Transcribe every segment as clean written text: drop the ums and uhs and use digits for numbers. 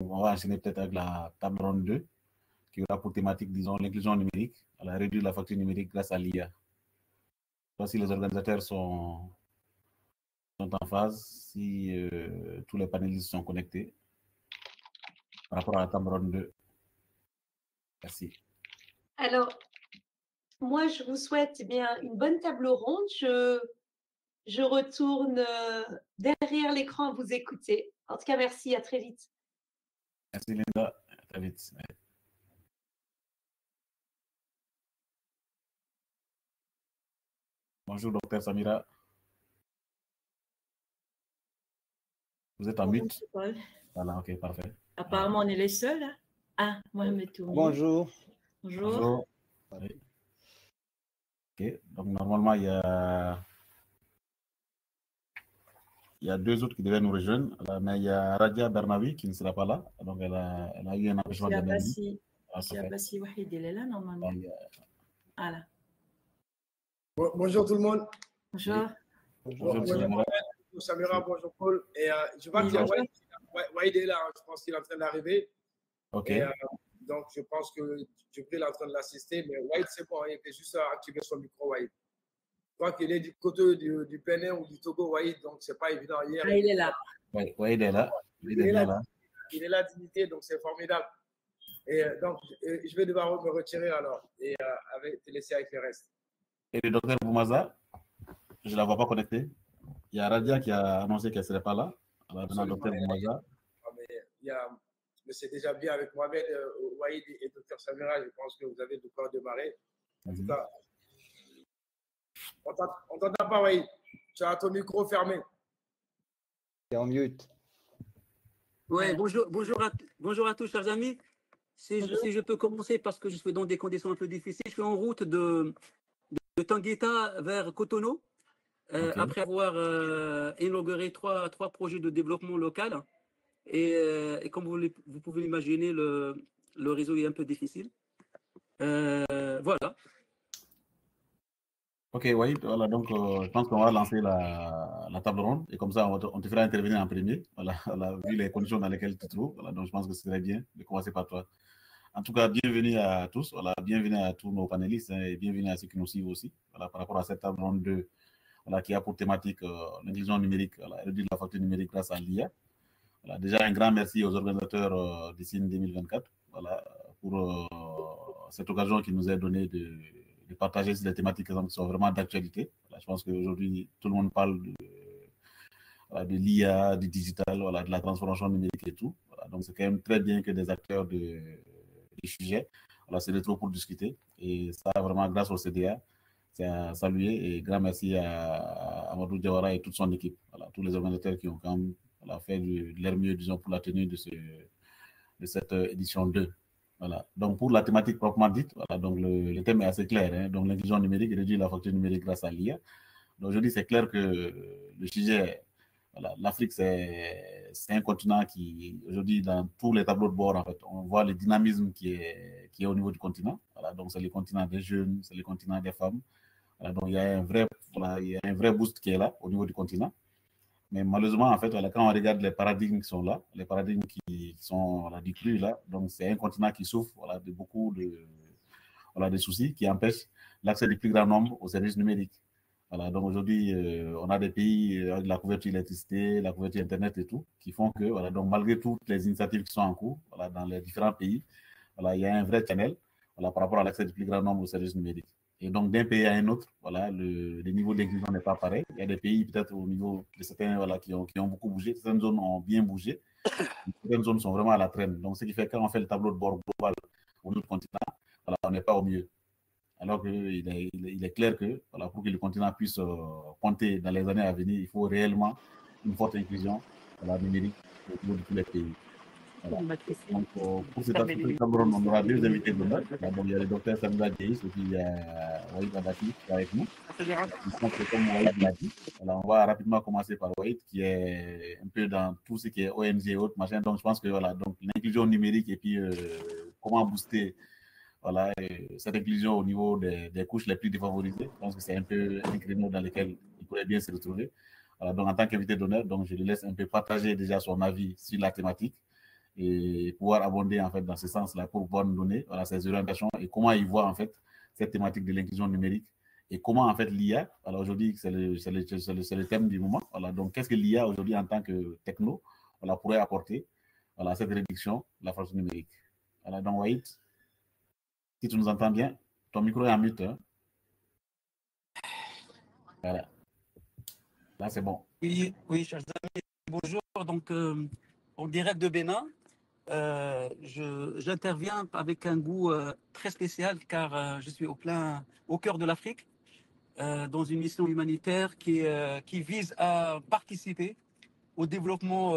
on va enchaîner peut-être avec la table ronde 2, qui aura pour thématique, disons, l'inclusion numérique, réduire la facture numérique grâce à l'IA. Si les organisateurs sont en phase, si tous les panélistes sont connectés par rapport à la table ronde 2. Merci. Alors, moi, je vous souhaite bien une bonne table ronde. Je retourne derrière l'écran à vous écouter. En tout cas, merci, à très vite. Merci Linda, à très vite. Bonjour, docteur Samira. Vous êtes en mute? Voilà, ok, parfait. Apparemment, on est les seuls. Hein? Ah, Mohamed Toumi. Bonjour. Bonjour. Bonjour. Oui. Ok, donc normalement, il y a deux autres qui devaient nous rejoindre, mais il y a Radia Bernawi qui ne sera pas là. Donc, elle a eu un empêchement de lundi. Monsieur Abbassi Wahid, il est là normalement. Voilà. Bonjour tout le monde. Bonjour. Bonjour Samira, bonjour Paul. Et je vois que Wahid est là, je pense qu'il est en train d'arriver. Ok. Et, donc je pense que Jibril est en train de l'assister, mais Wahid c'est bon, il fait juste activer son micro, Wahid. Je crois qu'il est du côté du Bénin ou du Togo, Wahid, donc c'est pas évident. Hier, il est là. Oui, Wahid est là. Il est là, dignité, donc c'est formidable. Et donc je vais devoir me retirer alors et te laisser avec le reste. Et le docteur Boumaza, je ne la vois pas connectée. Il y a Radia qui a annoncé qu'elle ne serait pas là. Alors, maintenant, docteur Boumaza. Mais c'est déjà bien avec Mohamed, Wahid et docteur Samira. Je pense que vous avez de quoi démarrer. En tout cas, on ne t'entend pas, Wahid. Tu as ton micro fermé. Tu es en mute. Oui, bonjour à tous, chers amis. Si je peux commencer, parce que je suis dans des conditions un peu difficiles, je suis en route de Tangueta vers Cotonou, après avoir inauguré trois projets de développement local. Et comme vous pouvez l'imaginer, le réseau est un peu difficile. Voilà. Ok, oui, voilà, donc je pense qu'on va lancer la table ronde et comme ça, on te fera intervenir en premier, voilà, vu les conditions dans lesquelles tu te trouves. Voilà, donc je pense que ce serait bien de commencer par toi. En tout cas, bienvenue à tous, voilà, bienvenue à tous nos panélistes et bienvenue à ceux qui nous suivent aussi, voilà, par rapport à cette table ronde 2, voilà, qui a pour thématique l'inclusion numérique, voilà, réduire la facture numérique grâce à l'IA. Voilà, déjà un grand merci aux organisateurs d'ici 2024, voilà, pour cette occasion qui nous est donnée de partager ces thématiques qui sont vraiment d'actualité. Voilà, je pense qu'aujourd'hui, tout le monde parle de l'IA, du digital, voilà, de la transformation numérique et tout. Voilà, donc, c'est quand même très bien que des acteurs du sujet voilà, se retrouvent pour discuter. Et ça, vraiment, grâce au CDA, c'est à saluer. Et grand merci à Amadou Diawara et toute son équipe. Voilà, tous les organisateurs qui ont quand même fait de leur mieux, disons, pour la tenue de cette édition 2. Voilà. Donc, pour la thématique proprement dite, voilà, donc le thème est assez clair. Hein, donc, l'inclusion numérique et réduire la facture numérique grâce à l'IA. Donc, je dis, c'est clair que le sujet, voilà, l'Afrique, c'est un continent qui, aujourd'hui, dans tous les tableaux de bord, en fait, on voit le dynamisme qui est au niveau du continent. Voilà, donc, c'est le continent des jeunes, c'est le continent des femmes. Voilà, donc, il y a un vrai boost qui est là au niveau du continent. Mais malheureusement, en fait, voilà, quand on regarde les paradigmes qui sont là, les paradigmes qui sont voilà, du cru là, donc c'est un continent qui souffre voilà, de beaucoup de soucis qui empêchent l'accès du plus grand nombre aux services numériques. Voilà, donc aujourd'hui, on a des pays avec la couverture électricité, la couverture Internet et tout, qui font que, voilà, donc malgré toutes les initiatives qui sont en cours voilà, dans les différents pays, voilà, il y a un vrai channel voilà, par rapport à l'accès du plus grand nombre aux services numériques. Et donc, d'un pays à un autre, voilà, le niveau d'inclusion n'est pas pareil. Il y a des pays, peut-être au niveau de certains, voilà, qui ont beaucoup bougé. Certaines zones ont bien bougé. Certaines zones sont vraiment à la traîne. Donc, ce qui fait que quand on fait le tableau de bord global au niveau du continent, voilà, on n'est pas au mieux. Alors qu'il est clair que, voilà, pour que le continent puisse compter dans les années à venir, il faut réellement une forte inclusion voilà, numérique au niveau de tous les pays. Voilà. Donc, pour cette Cameroun, on aura deux invités d'honneur. Il y a le docteur Samira Deis et puis il y a Wahid Abbassi qui est avec nous. Je pense que comme Wahid l'a dit, voilà, on va rapidement commencer par Wahid qui est un peu dans tout ce qui est ONG et autres, machin. Donc, je pense que voilà, donc l'inclusion numérique et puis comment booster voilà, cette inclusion au niveau des couches les plus défavorisées. Je pense que c'est un peu un créneau dans lequel il pourrait bien se retrouver. Voilà, donc, en tant qu'invité d'honneur, donc je lui laisse un peu partager déjà son avis sur la thématique. et pouvoir abonder en fait dans ce sens-là pour pouvoir nous donner voilà, ces orientations et comment ils voient en fait cette thématique de l'inclusion numérique et comment en fait l'IA, alors aujourd'hui c'est le thème du moment, voilà, donc qu'est-ce que l'IA aujourd'hui en tant que techno voilà, pourrait apporter voilà, cette réduction de la fracture numérique. Voilà, donc Wahid, si tu nous entends bien, ton micro est en mute. Hein? Voilà. Là, c'est bon. Oui, oui, chers amis, bonjour. Donc, en direct de Bénin, j'interviens avec un goût très spécial car je suis au cœur de l'Afrique, dans une mission humanitaire qui vise à participer au développement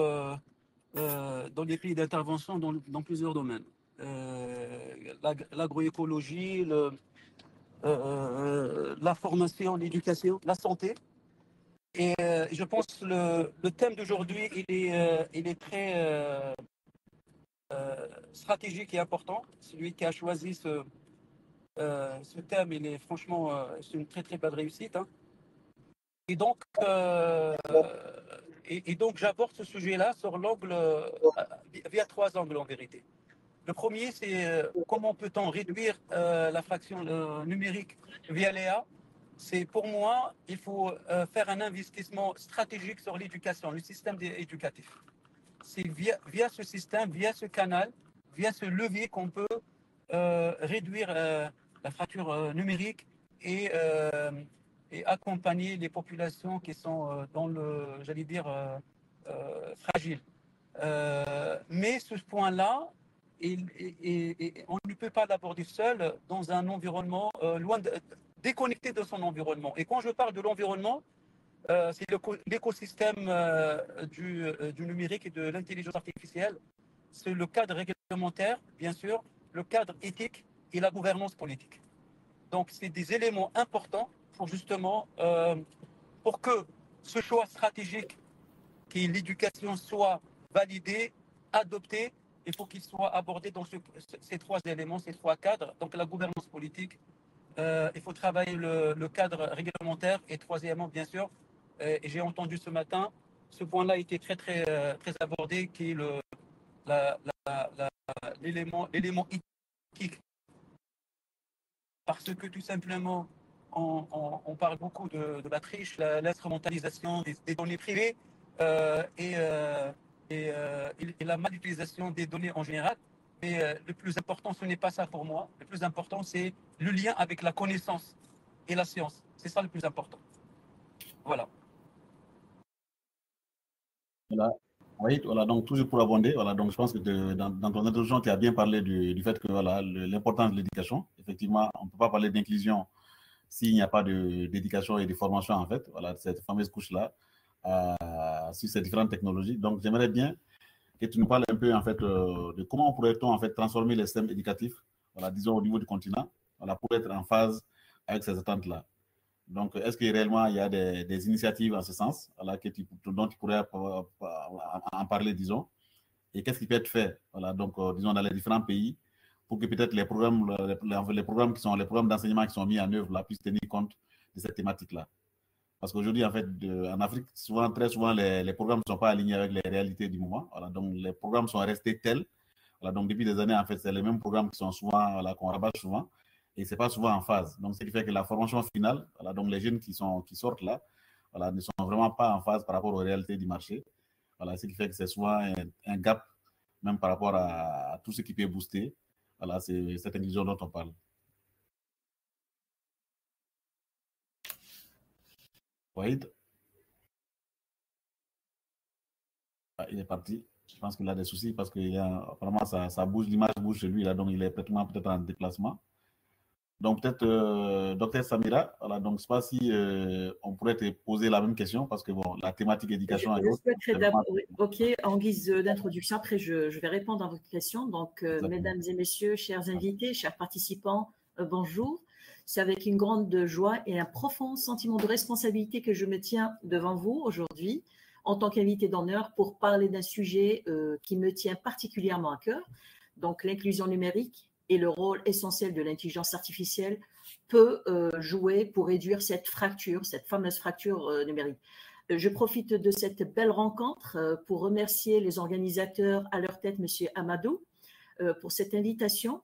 dans les pays d'intervention dans plusieurs domaines. L'agroécologie, la formation, l'éducation, la santé. Et je pense que le thème d'aujourd'hui, il est très stratégique et important. Celui qui a choisi ce thème, il est franchement, c'est une très très belle réussite. Hein. Et donc, j'aborde ce sujet-là sur l'angle, via 3 angles en vérité. Le premier, c'est comment peut-on réduire la fraction numérique via l'EA. C'est pour moi, il faut faire un investissement stratégique sur l'éducation, le système éducatif. C'est via ce système, via ce canal, via ce levier qu'on peut réduire la fracture numérique et accompagner les populations qui sont dans le, j'allais dire, fragiles. Mais ce point-là, on ne peut pas l'aborder seul dans un environnement déconnecté de son environnement. Et quand je parle de l'environnement, c'est l'écosystème du numérique et de l'intelligence artificielle. C'est le cadre réglementaire, bien sûr, le cadre éthique et la gouvernance politique. Donc, c'est des éléments importants pour justement, pour que ce choix stratégique qui est l'éducation soit validé, adopté. Il faut qu'il soit abordé dans ces 3 éléments, ces 3 cadres. Donc, la gouvernance politique, il faut travailler le cadre réglementaire et troisièmement, bien sûr, et j'ai entendu ce matin, ce point-là a été très abordé, qui est l'élément éthique. Parce que tout simplement, on parle beaucoup de la triche, l'instrumentalisation des données privées et la manipulation des données en général. Mais le plus important, ce n'est pas ça pour moi. Le plus important, c'est le lien avec la connaissance et la science. C'est ça le plus important. Voilà. Voilà. Oui, voilà, donc toujours pour abonder, voilà, donc je pense que dans ton introduction, tu as bien parlé du fait que voilà, l'importance de l'éducation. Effectivement, on ne peut pas parler d'inclusion s'il n'y a pas d'éducation et de formation, en fait, voilà, cette fameuse couche-là, sur ces différentes technologies. Donc, j'aimerais bien que tu nous parles un peu, en fait, de comment pourrait-on, en fait, transformer les systèmes éducatifs, voilà, disons, au niveau du continent, voilà, pour être en phase avec ces attentes-là. Donc, est-ce que réellement il y a des initiatives en ce sens, voilà, dont tu pourrais en parler, disons, et qu'est-ce qui peut être fait, voilà, donc, disons, dans les différents pays, pour que peut-être les programmes d'enseignement qui sont mis en œuvre là, puissent tenir compte de cette thématique-là. Parce qu'aujourd'hui, en fait, en Afrique, très souvent, les programmes ne sont pas alignés avec les réalités du moment. Voilà, donc, les programmes sont restés tels. Voilà, donc, depuis des années, en fait, c'est les mêmes programmes qui sont souvent, voilà, qu'on rabâche souvent. Et ce n'est pas souvent en phase. Donc, ce qui fait que la formation finale, voilà, donc les jeunes qui sortent là, voilà, ne sont vraiment pas en phase par rapport aux réalités du marché. Voilà, ce qui fait que c'est souvent un gap, même par rapport à tout ce qui peut booster. Voilà, c'est cette inclusion dont on parle. Wahid? Ah, il est parti. Je pense qu'il a des soucis parce que apparemment ça bouge, l'image bouge chez lui, là, donc il est peut-être en déplacement. Donc peut-être, docteur Samira, voilà, donc je ne sais pas si on pourrait te poser la même question parce que bon, la thématique éducation est autre. Ok, en guise d'introduction, après je vais répondre à votre question. Donc, mesdames et messieurs, chers invités, chers participants, bonjour. C'est avec une grande joie et un profond sentiment de responsabilité que je me tiens devant vous aujourd'hui en tant qu'invité d'honneur pour parler d'un sujet qui me tient particulièrement à cœur, donc l'inclusion numérique et le rôle essentiel de l'intelligence artificielle peut jouer pour réduire cette fracture, cette fameuse fracture numérique. Je profite de cette belle rencontre pour remercier les organisateurs, à leur tête, M. Amadou, pour cette invitation,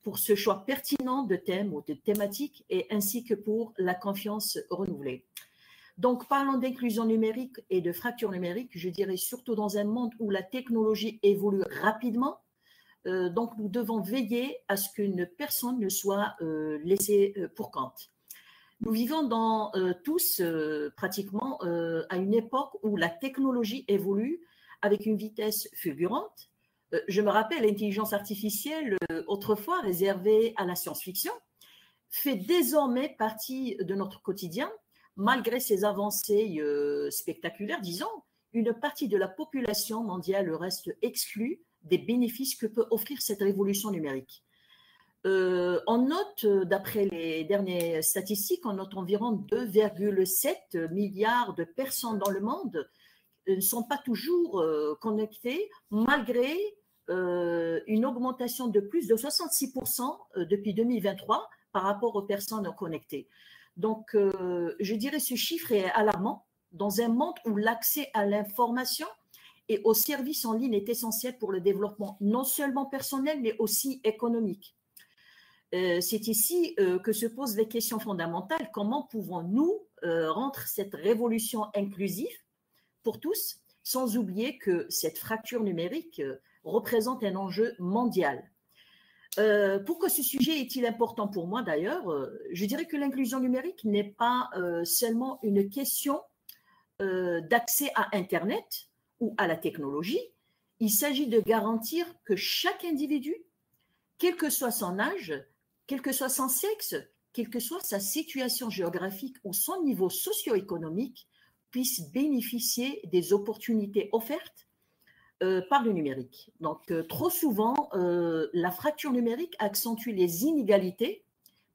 pour ce choix pertinent de thèmes ou de thématiques, et ainsi que pour la confiance renouvelée. Donc, parlant d'inclusion numérique et de fracture numérique, je dirais surtout dans un monde où la technologie évolue rapidement, donc nous devons veiller à ce qu'une personne ne soit laissée pour compte. Nous vivons tous pratiquement à une époque où la technologie évolue avec une vitesse fulgurante. Je me rappelle, l'intelligence artificielle, autrefois réservée à la science-fiction, fait désormais partie de notre quotidien. Malgré ces avancées spectaculaires, disons, une partie de la population mondiale reste exclue des bénéfices que peut offrir cette révolution numérique. On note, d'après les dernières statistiques, on note environ 2,7 milliards de personnes dans le monde ne sont pas toujours connectées, malgré une augmentation de plus de 66% depuis 2023 par rapport aux personnes connectées. Donc, je dirais ce chiffre est alarmant dans un monde où l'accès à l'information et aux services en ligne est essentiel pour le développement non seulement personnel, mais aussi économique. C'est ici que se posent les questions fondamentales. Comment pouvons-nous rendre cette révolution inclusive pour tous, sans oublier que cette fracture numérique représente un enjeu mondial? Pourquoi ce sujet est-il important pour moi d'ailleurs? Je dirais que l'inclusion numérique n'est pas seulement une question d'accès à Internet ou à la technologie. Il s'agit de garantir que chaque individu, quel que soit son âge, quel que soit son sexe, quelle que soit sa situation géographique ou son niveau socio-économique, puisse bénéficier des opportunités offertes par le numérique. Donc, trop souvent, la fracture numérique accentue les inégalités,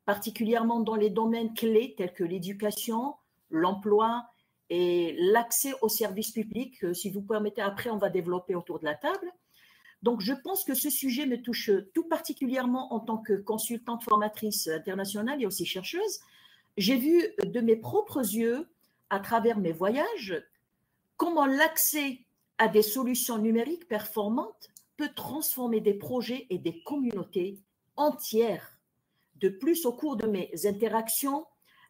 particulièrement dans les domaines clés tels que l'éducation, l'emploi et l'accès aux services publics. Si vous permettez, après, on va développer autour de la table. Donc, je pense que ce sujet me touche tout particulièrement en tant que consultante formatrice internationale et aussi chercheuse. J'ai vu de mes propres yeux, à travers mes voyages, comment l'accès à des solutions numériques performantes peut transformer des projets et des communautés entières. De plus, au cours de mes interactions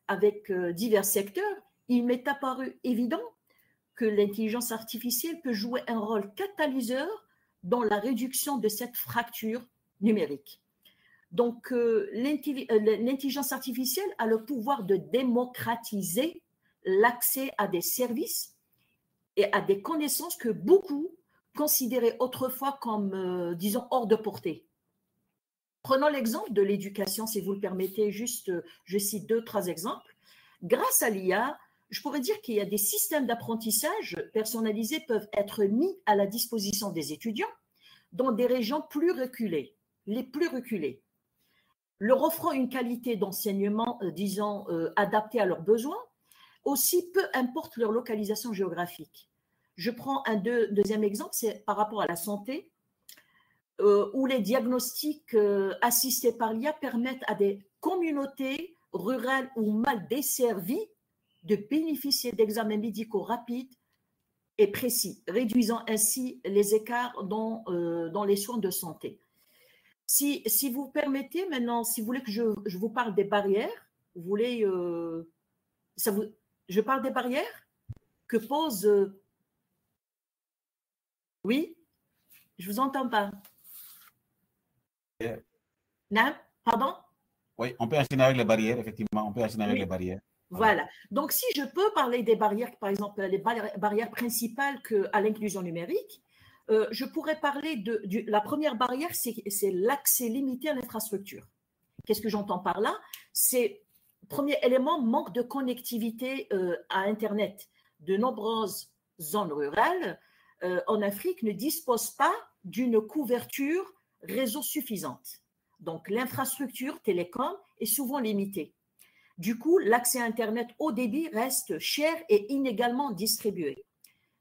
avec divers secteurs, il m'est apparu évident que l'intelligence artificielle peut jouer un rôle catalyseur dans la réduction de cette fracture numérique. Donc, l'intelligence artificielle a le pouvoir de démocratiser l'accès à des services et à des connaissances que beaucoup considéraient autrefois comme, disons, hors de portée. Prenons l'exemple de l'éducation, si vous le permettez, juste, je cite 2-3 exemples. Grâce à l'IA, je pourrais dire qu'il y a des systèmes d'apprentissage personnalisés peuvent être mis à la disposition des étudiants dans des régions plus reculées, les plus reculées, leur offrant une qualité d'enseignement, disons, adaptée à leurs besoins, aussi peu importe leur localisation géographique. Je prends un deuxième exemple, c'est par rapport à la santé, où les diagnostics assistés par l'IA permettent à des communautés rurales ou mal desservies de bénéficier d'examens médicaux rapides et précis, réduisant ainsi les écarts dans les soins de santé. Si vous permettez maintenant, si vous voulez que je vous parle des barrières, vous voulez, je parle des barrières que pose... oui, je vous entends pas. Non, pardon? Oui, on peut enchaîner avec les barrières, effectivement, on peut enchaîner avec les barrières. Voilà. Donc, si je peux parler des barrières, par exemple, les barrières principales à l'inclusion numérique, je pourrais parler de la première barrière, c'est l'accès limité à l'infrastructure. Qu'est-ce que j'entends par là? C'est, premier élément, manque de connectivité à Internet. De nombreuses zones rurales en Afrique ne disposent pas d'une couverture réseau suffisante. Donc, l'infrastructure télécom est souvent limitée. Du coup, l'accès à Internet haut débit reste cher et inégalement distribué.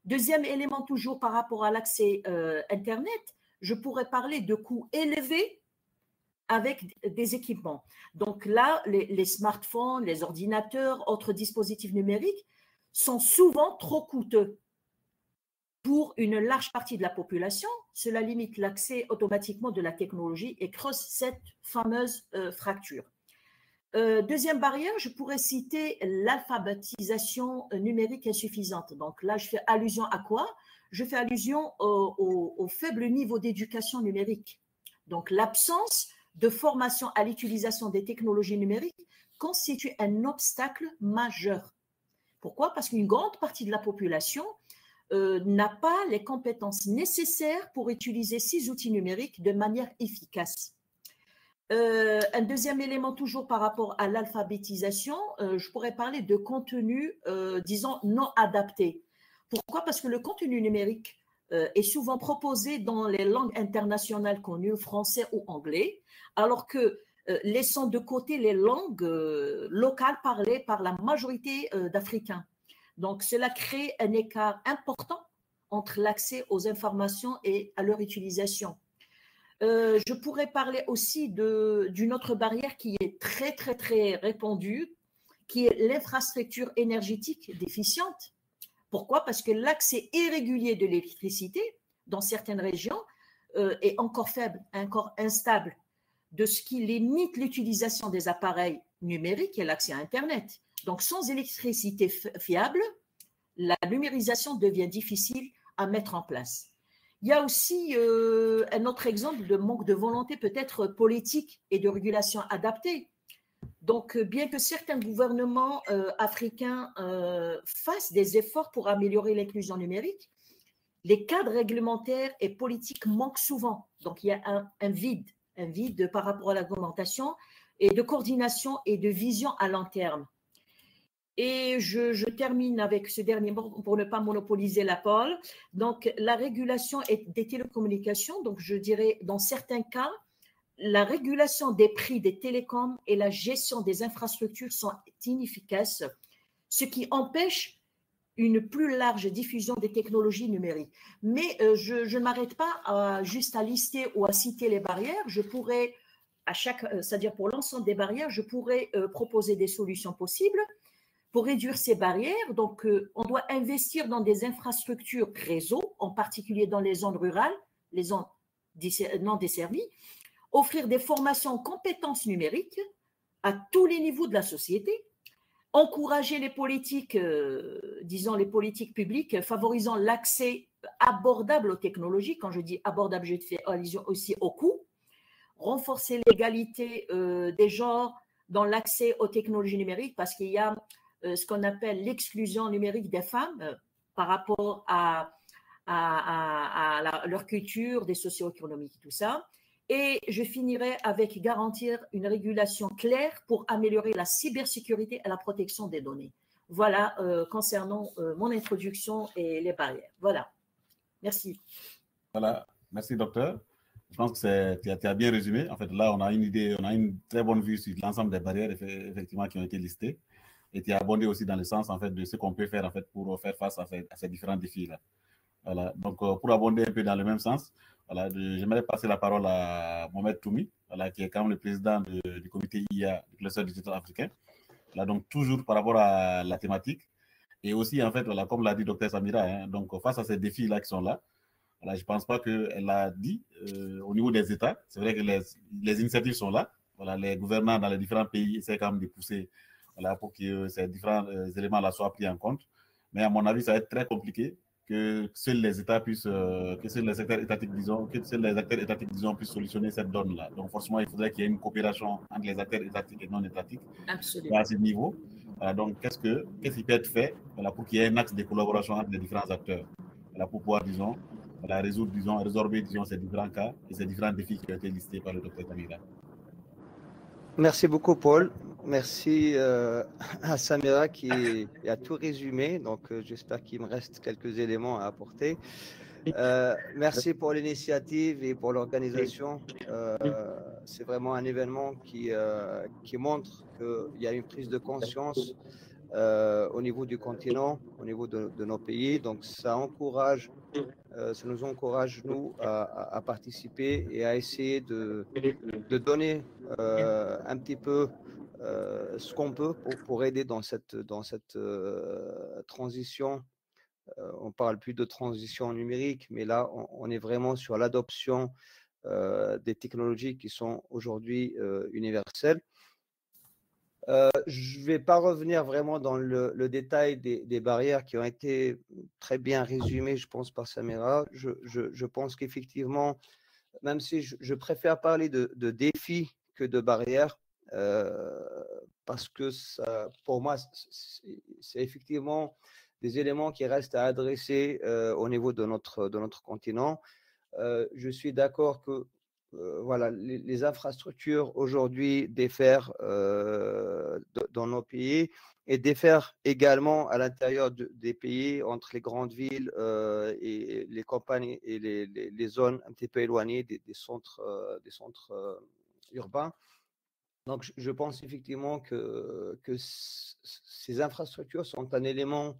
Deuxième élément, toujours par rapport à l'accès Internet, je pourrais parler de coûts élevés avec des équipements. Donc là, les smartphones, les ordinateurs, autres dispositifs numériques sont souvent trop coûteux. Pour une large partie de la population, cela limite l'accès automatiquement de la technologie et creuse cette fameuse fracture. Deuxième barrière, je pourrais citer l'alphabétisation numérique insuffisante. Donc là, je fais allusion à quoi? Je fais allusion au faible niveau d'éducation numérique. Donc l'absence de formation à l'utilisation des technologies numériques constitue un obstacle majeur. Pourquoi? Parce qu'une grande partie de la population n'a pas les compétences nécessaires pour utiliser ces outils numériques de manière efficace. Un deuxième élément, toujours par rapport à l'alphabétisation, je pourrais parler de contenu, disons, non adapté. Pourquoi? Parce que le contenu numérique est souvent proposé dans les langues internationales connues, français ou anglais, alors que laissant de côté les langues locales parlées par la majorité d'Africains. Donc, cela crée un écart important entre l'accès aux informations et à leur utilisation. Je pourrais parler aussi d'une autre barrière qui est très, très, très répandue, qui est l'infrastructure énergétique déficiente. Pourquoi? Parce que l'accès irrégulier de l'électricité dans certaines régions est encore faible, encore instable, de ce qui limite l'utilisation des appareils numériques et l'accès à Internet. Donc, sans électricité fiable, la numérisation devient difficile à mettre en place. Il y a aussi un autre exemple de manque de volonté peut-être politique et de régulation adaptée. Donc, bien que certains gouvernements africains fassent des efforts pour améliorer l'inclusion numérique, les cadres réglementaires et politiques manquent souvent. Donc, il y a un vide par rapport à la réglementation et de coordination et de vision à long terme. Et je termine avec ce dernier mot pour ne pas monopoliser la parole. Donc, la régulation des télécommunications, donc je dirais dans certains cas, la régulation des prix des télécoms et la gestion des infrastructures sont inefficaces, ce qui empêche une plus large diffusion des technologies numériques. Mais je ne m'arrête pas juste à lister ou à citer les barrières. Je pourrais, c'est-à-dire pour l'ensemble des barrières, je pourrais proposer des solutions possibles. Pour réduire ces barrières, donc, on doit investir dans des infrastructures réseau, en particulier dans les zones rurales, les zones non desservies, offrir des formations en compétences numériques à tous les niveaux de la société, encourager les politiques, disons les politiques publiques, favorisant l'accès abordable aux technologies. Quand je dis abordable, je fais allusion aussi au coût, renforcer l'égalité des genres dans l'accès aux technologies numériques, parce qu'il y a ce qu'on appelle l'exclusion numérique des femmes par rapport à leur culture, des socio-économiques, tout ça. Et je finirai avec garantir une régulation claire pour améliorer la cybersécurité et la protection des données. Voilà concernant mon introduction et les barrières. Voilà. Merci. Voilà. Merci, docteur. Je pense que tu as bien résumé. En fait, là, on a une idée, on a une très bonne vue sur l'ensemble des barrières effectivement qui ont été listées. Et tu as abondé aussi dans le sens en fait, de ce qu'on peut faire en fait, pour faire face à ces différents défis-là. Voilà. Donc, pour abonder un peu dans le même sens, voilà, j'aimerais passer la parole à Mohamed Toumi, voilà, qui est quand même le président du comité IA du cluster digital africain. Voilà, donc, toujours par rapport à la thématique. Et aussi, en fait, voilà, comme l'a dit Dr Samira, hein, donc, face à ces défis-là qui sont là, voilà, je ne pense pas qu'elle l'a dit au niveau des États. C'est vrai que les initiatives sont là. Voilà, les gouvernants dans les différents pays essaient quand même de pousser, voilà, pour que ces différents éléments-là soient pris en compte. Mais à mon avis, ça va être très compliqué que seuls les États puissent, que seuls les acteurs étatiques, disons, puissent solutionner cette donne-là. Donc, forcément, il faudrait qu'il y ait une coopération entre les acteurs étatiques et non étatiques. Absolument. À ce niveau. Voilà, donc, qu'est-ce qui peut être fait, voilà, pour qu'il y ait un axe de collaboration entre les différents acteurs, voilà, pour pouvoir, disons, voilà, résorber, disons, ces différents cas et ces différents défis qui ont été listés par le Dr Samira. Merci beaucoup, Paul. Merci à Samira qui a tout résumé. Donc, j'espère qu'il me reste quelques éléments à apporter. Merci pour l'initiative et pour l'organisation. C'est vraiment un événement qui montre qu'il y a une prise de conscience au niveau du continent, au niveau de nos pays. Donc, ça nous encourage, nous, à participer et à essayer de donner un petit peu ce qu'on peut pour aider dans cette transition. On parle plus de transition numérique, mais là, on est vraiment sur l'adoption des technologies qui sont aujourd'hui universelles. Je ne vais pas revenir vraiment dans le détail des barrières qui ont été très bien résumées, je pense, par Samira. Je pense qu'effectivement, même si je préfère parler de défis que de barrières, parce que ça, pour moi, c'est effectivement des éléments qui restent à adresser au niveau de notre continent. Je suis d'accord que voilà, les infrastructures aujourd'hui diffèrent dans nos pays et diffèrent également à l'intérieur des pays entre les grandes villes et les campagnes et les zones un petit peu éloignées des centres urbains. Donc, je pense effectivement que ces infrastructures sont un élément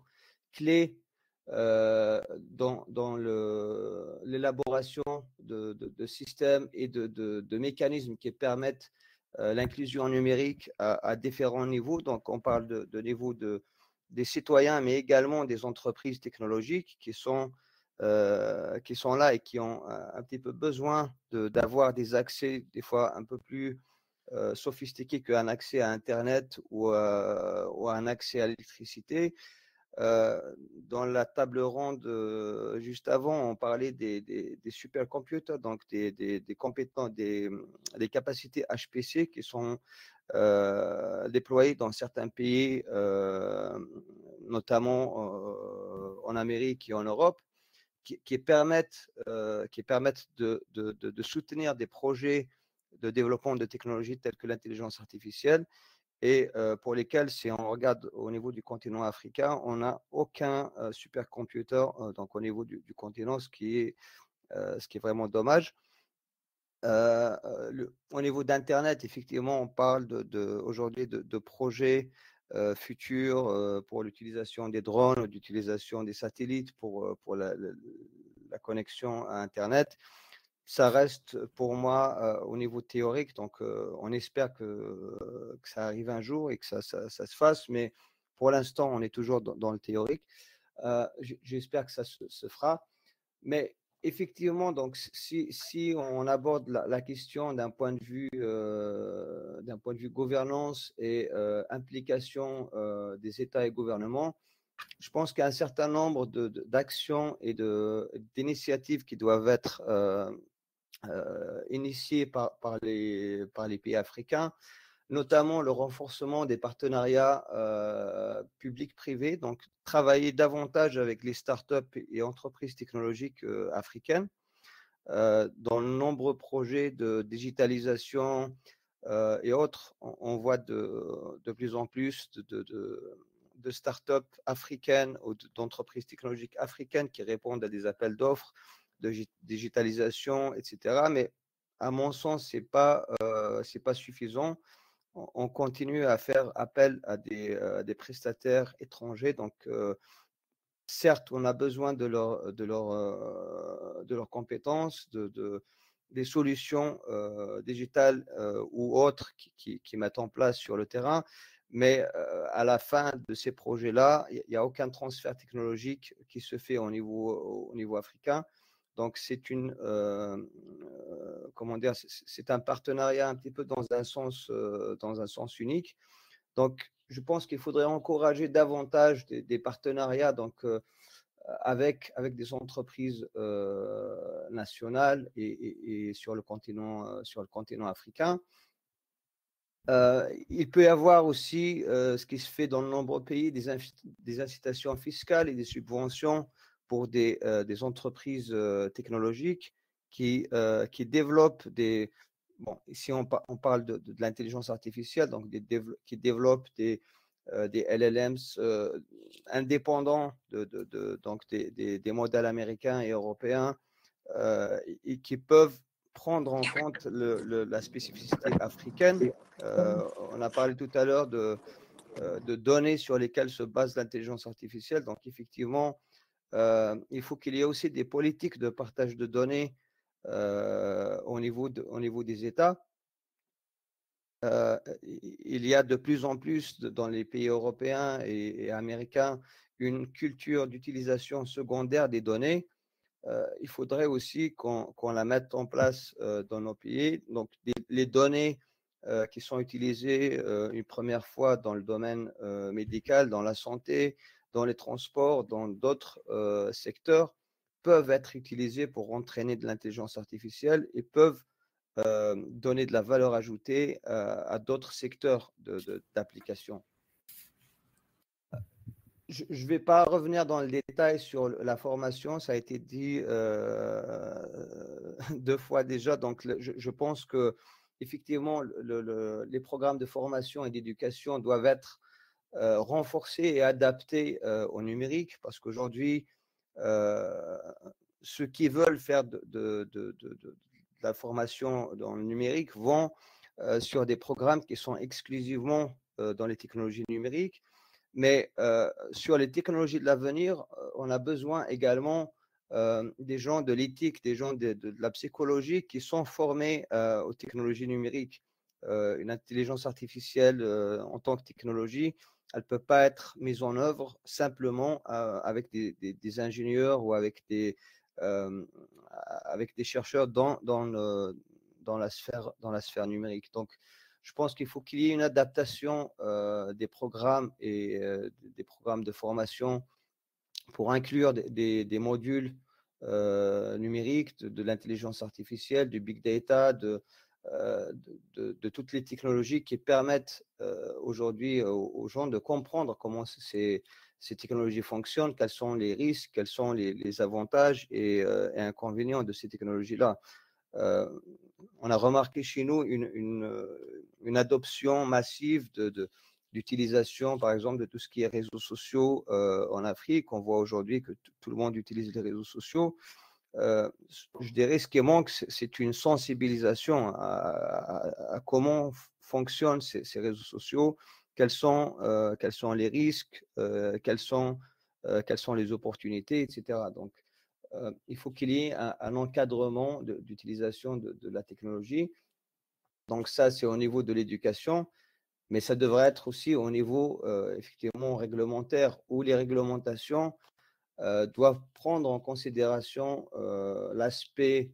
clé dans l'élaboration de systèmes et de mécanismes qui permettent l'inclusion numérique à différents niveaux. Donc, on parle de niveau des citoyens, mais également des entreprises technologiques qui sont là et qui ont un petit peu besoin d'avoir des accès des fois un peu plus sophistiqués qu'un accès à Internet ou un accès à l'électricité. Dans la table ronde juste avant, on parlait des supercomputers, donc des compétences, des capacités HPC qui sont déployées dans certains pays, notamment en Amérique et en Europe, qui permettent de soutenir des projets de développement de technologies telles que l'intelligence artificielle et pour lesquels, si on regarde au niveau du continent africain, on n'a aucun supercomputer donc au niveau du continent, ce qui est vraiment dommage. Au niveau d'Internet, effectivement, on parle aujourd'hui de projets futurs pour l'utilisation des drones ou l'utilisation des satellites pour la connexion à Internet. Ça reste pour moi au niveau théorique, donc on espère que ça arrive un jour et que ça se fasse, mais pour l'instant, on est toujours dans le théorique. J'espère que ça se fera. Mais effectivement, donc, si on aborde la question d'un point de vue gouvernance et implication des États et gouvernements, je pense qu'il y a un certain nombre d'actions et d'initiatives qui doivent être initiées par les pays africains, notamment le renforcement des partenariats publics-privés, donc travailler davantage avec les startups et entreprises technologiques africaines dans de nombreux projets de digitalisation et autres. On voit de plus en plus de startups africaines ou d'entreprises technologiques africaines qui répondent à des appels d'offres de digitalisation, etc. Mais à mon sens, c'est pas suffisant. On continue à faire appel à des prestataires étrangers. Donc, certes, on a besoin de leurs compétences, des solutions digitales ou autres qui mettent en place sur le terrain. Mais à la fin de ces projets-là, il n'y a aucun transfert technologique qui se fait au niveau africain. Donc, c'est c'est un partenariat un petit peu dans un sens unique. Donc, je pense qu'il faudrait encourager davantage des partenariats donc, avec des entreprises nationales et sur le continent africain. Il peut y avoir aussi ce qui se fait dans de nombreux pays, des incitations fiscales et des subventions pour des entreprises technologiques qui développent ici on parle de l'intelligence artificielle, donc qui développent des LLMs indépendants donc des modèles américains et européens et qui peuvent prendre en compte la spécificité africaine. On a parlé tout à l'heure de données sur lesquelles se base l'intelligence artificielle. Donc, effectivement, il faut qu'il y ait aussi des politiques de partage de données au niveau des États. il y a de plus en plus dans les pays européens et américains une culture d'utilisation secondaire des données. Il faudrait aussi qu'on la mette en place dans nos pays. Donc, les données qui sont utilisées une première fois dans le domaine médical, dans la santé, dans les transports, dans d'autres secteurs, peuvent être utilisées pour entraîner de l'intelligence artificielle et peuvent donner de la valeur ajoutée à d'autres secteurs d'application. Je ne vais pas revenir dans le détail sur la formation, ça a été dit 2 fois déjà. Donc, je pense que effectivement, les programmes de formation et d'éducation doivent être renforcés et adaptés au numérique, parce qu'aujourd'hui, ceux qui veulent faire de la formation dans le numérique vont sur des programmes qui sont exclusivement dans les technologies numériques. Mais sur les technologies de l'avenir, on a besoin également des gens de l'éthique, des gens de la psychologie qui sont formés aux technologies numériques. Une intelligence artificielle en tant que technologie, elle ne peut pas être mise en œuvre simplement avec des ingénieurs ou avec des chercheurs dans la sphère numérique. Donc, je pense qu'il faut qu'il y ait une adaptation des programmes et des programmes de formation pour inclure des modules numériques, de l'intelligence artificielle, du big data, de toutes les technologies qui permettent aujourd'hui aux gens de comprendre comment ces technologies fonctionnent, quels sont les risques, quels sont les avantages et inconvénients de ces technologies-là. On a remarqué chez nous une adoption massive d'utilisation, par exemple, de tout ce qui est réseaux sociaux en Afrique. On voit aujourd'hui que tout le monde utilise les réseaux sociaux. Je dirais ce qui manque, c'est une sensibilisation à comment fonctionnent ces réseaux sociaux, quels sont les risques, quelles sont les opportunités, etc. Donc, il faut qu'il y ait un encadrement d'utilisation de la technologie. Donc ça, c'est au niveau de l'éducation, mais ça devrait être aussi au niveau effectivement réglementaire, où les réglementations doivent prendre en considération l'aspect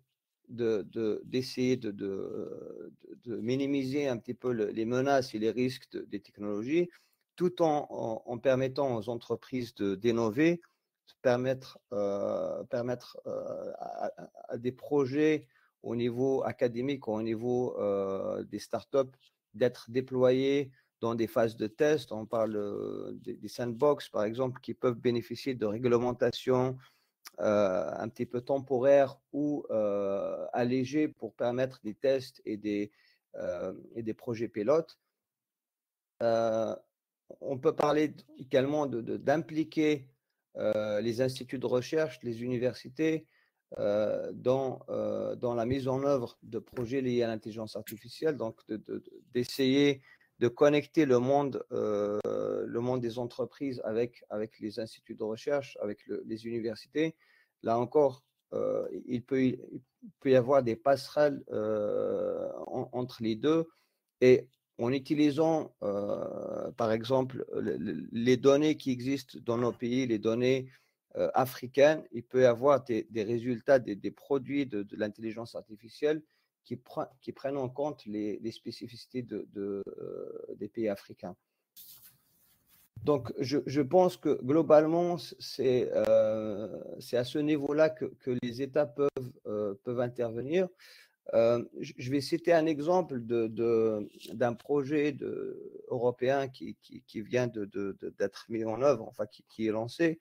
d'essayer de minimiser un petit peu les menaces et les risques des technologies, tout en permettant aux entreprises d'innover, permettre à des projets au niveau académique ou au niveau des startups d'être déployés dans des phases de test. On parle des sandbox, par exemple, qui peuvent bénéficier de réglementations un petit peu temporaires ou allégées pour permettre des tests et des projets pilotes. On peut parler également d'impliquer les instituts de recherche, les universités, dans la mise en œuvre de projets liés à l'intelligence artificielle, donc d'essayer de connecter le monde des entreprises avec les instituts de recherche, avec les universités. Là encore, il peut y avoir des passerelles entre les deux, et en utilisant, par exemple, les données qui existent dans nos pays, les données africaines, il peut y avoir des résultats, des produits de l'intelligence artificielle qui prennent en compte les spécificités des pays africains. Donc, je pense que globalement, c'est à ce niveau-là que les États peuvent intervenir. Je vais citer un exemple d'un projet européen qui vient d'être mis en œuvre, enfin qui est lancé.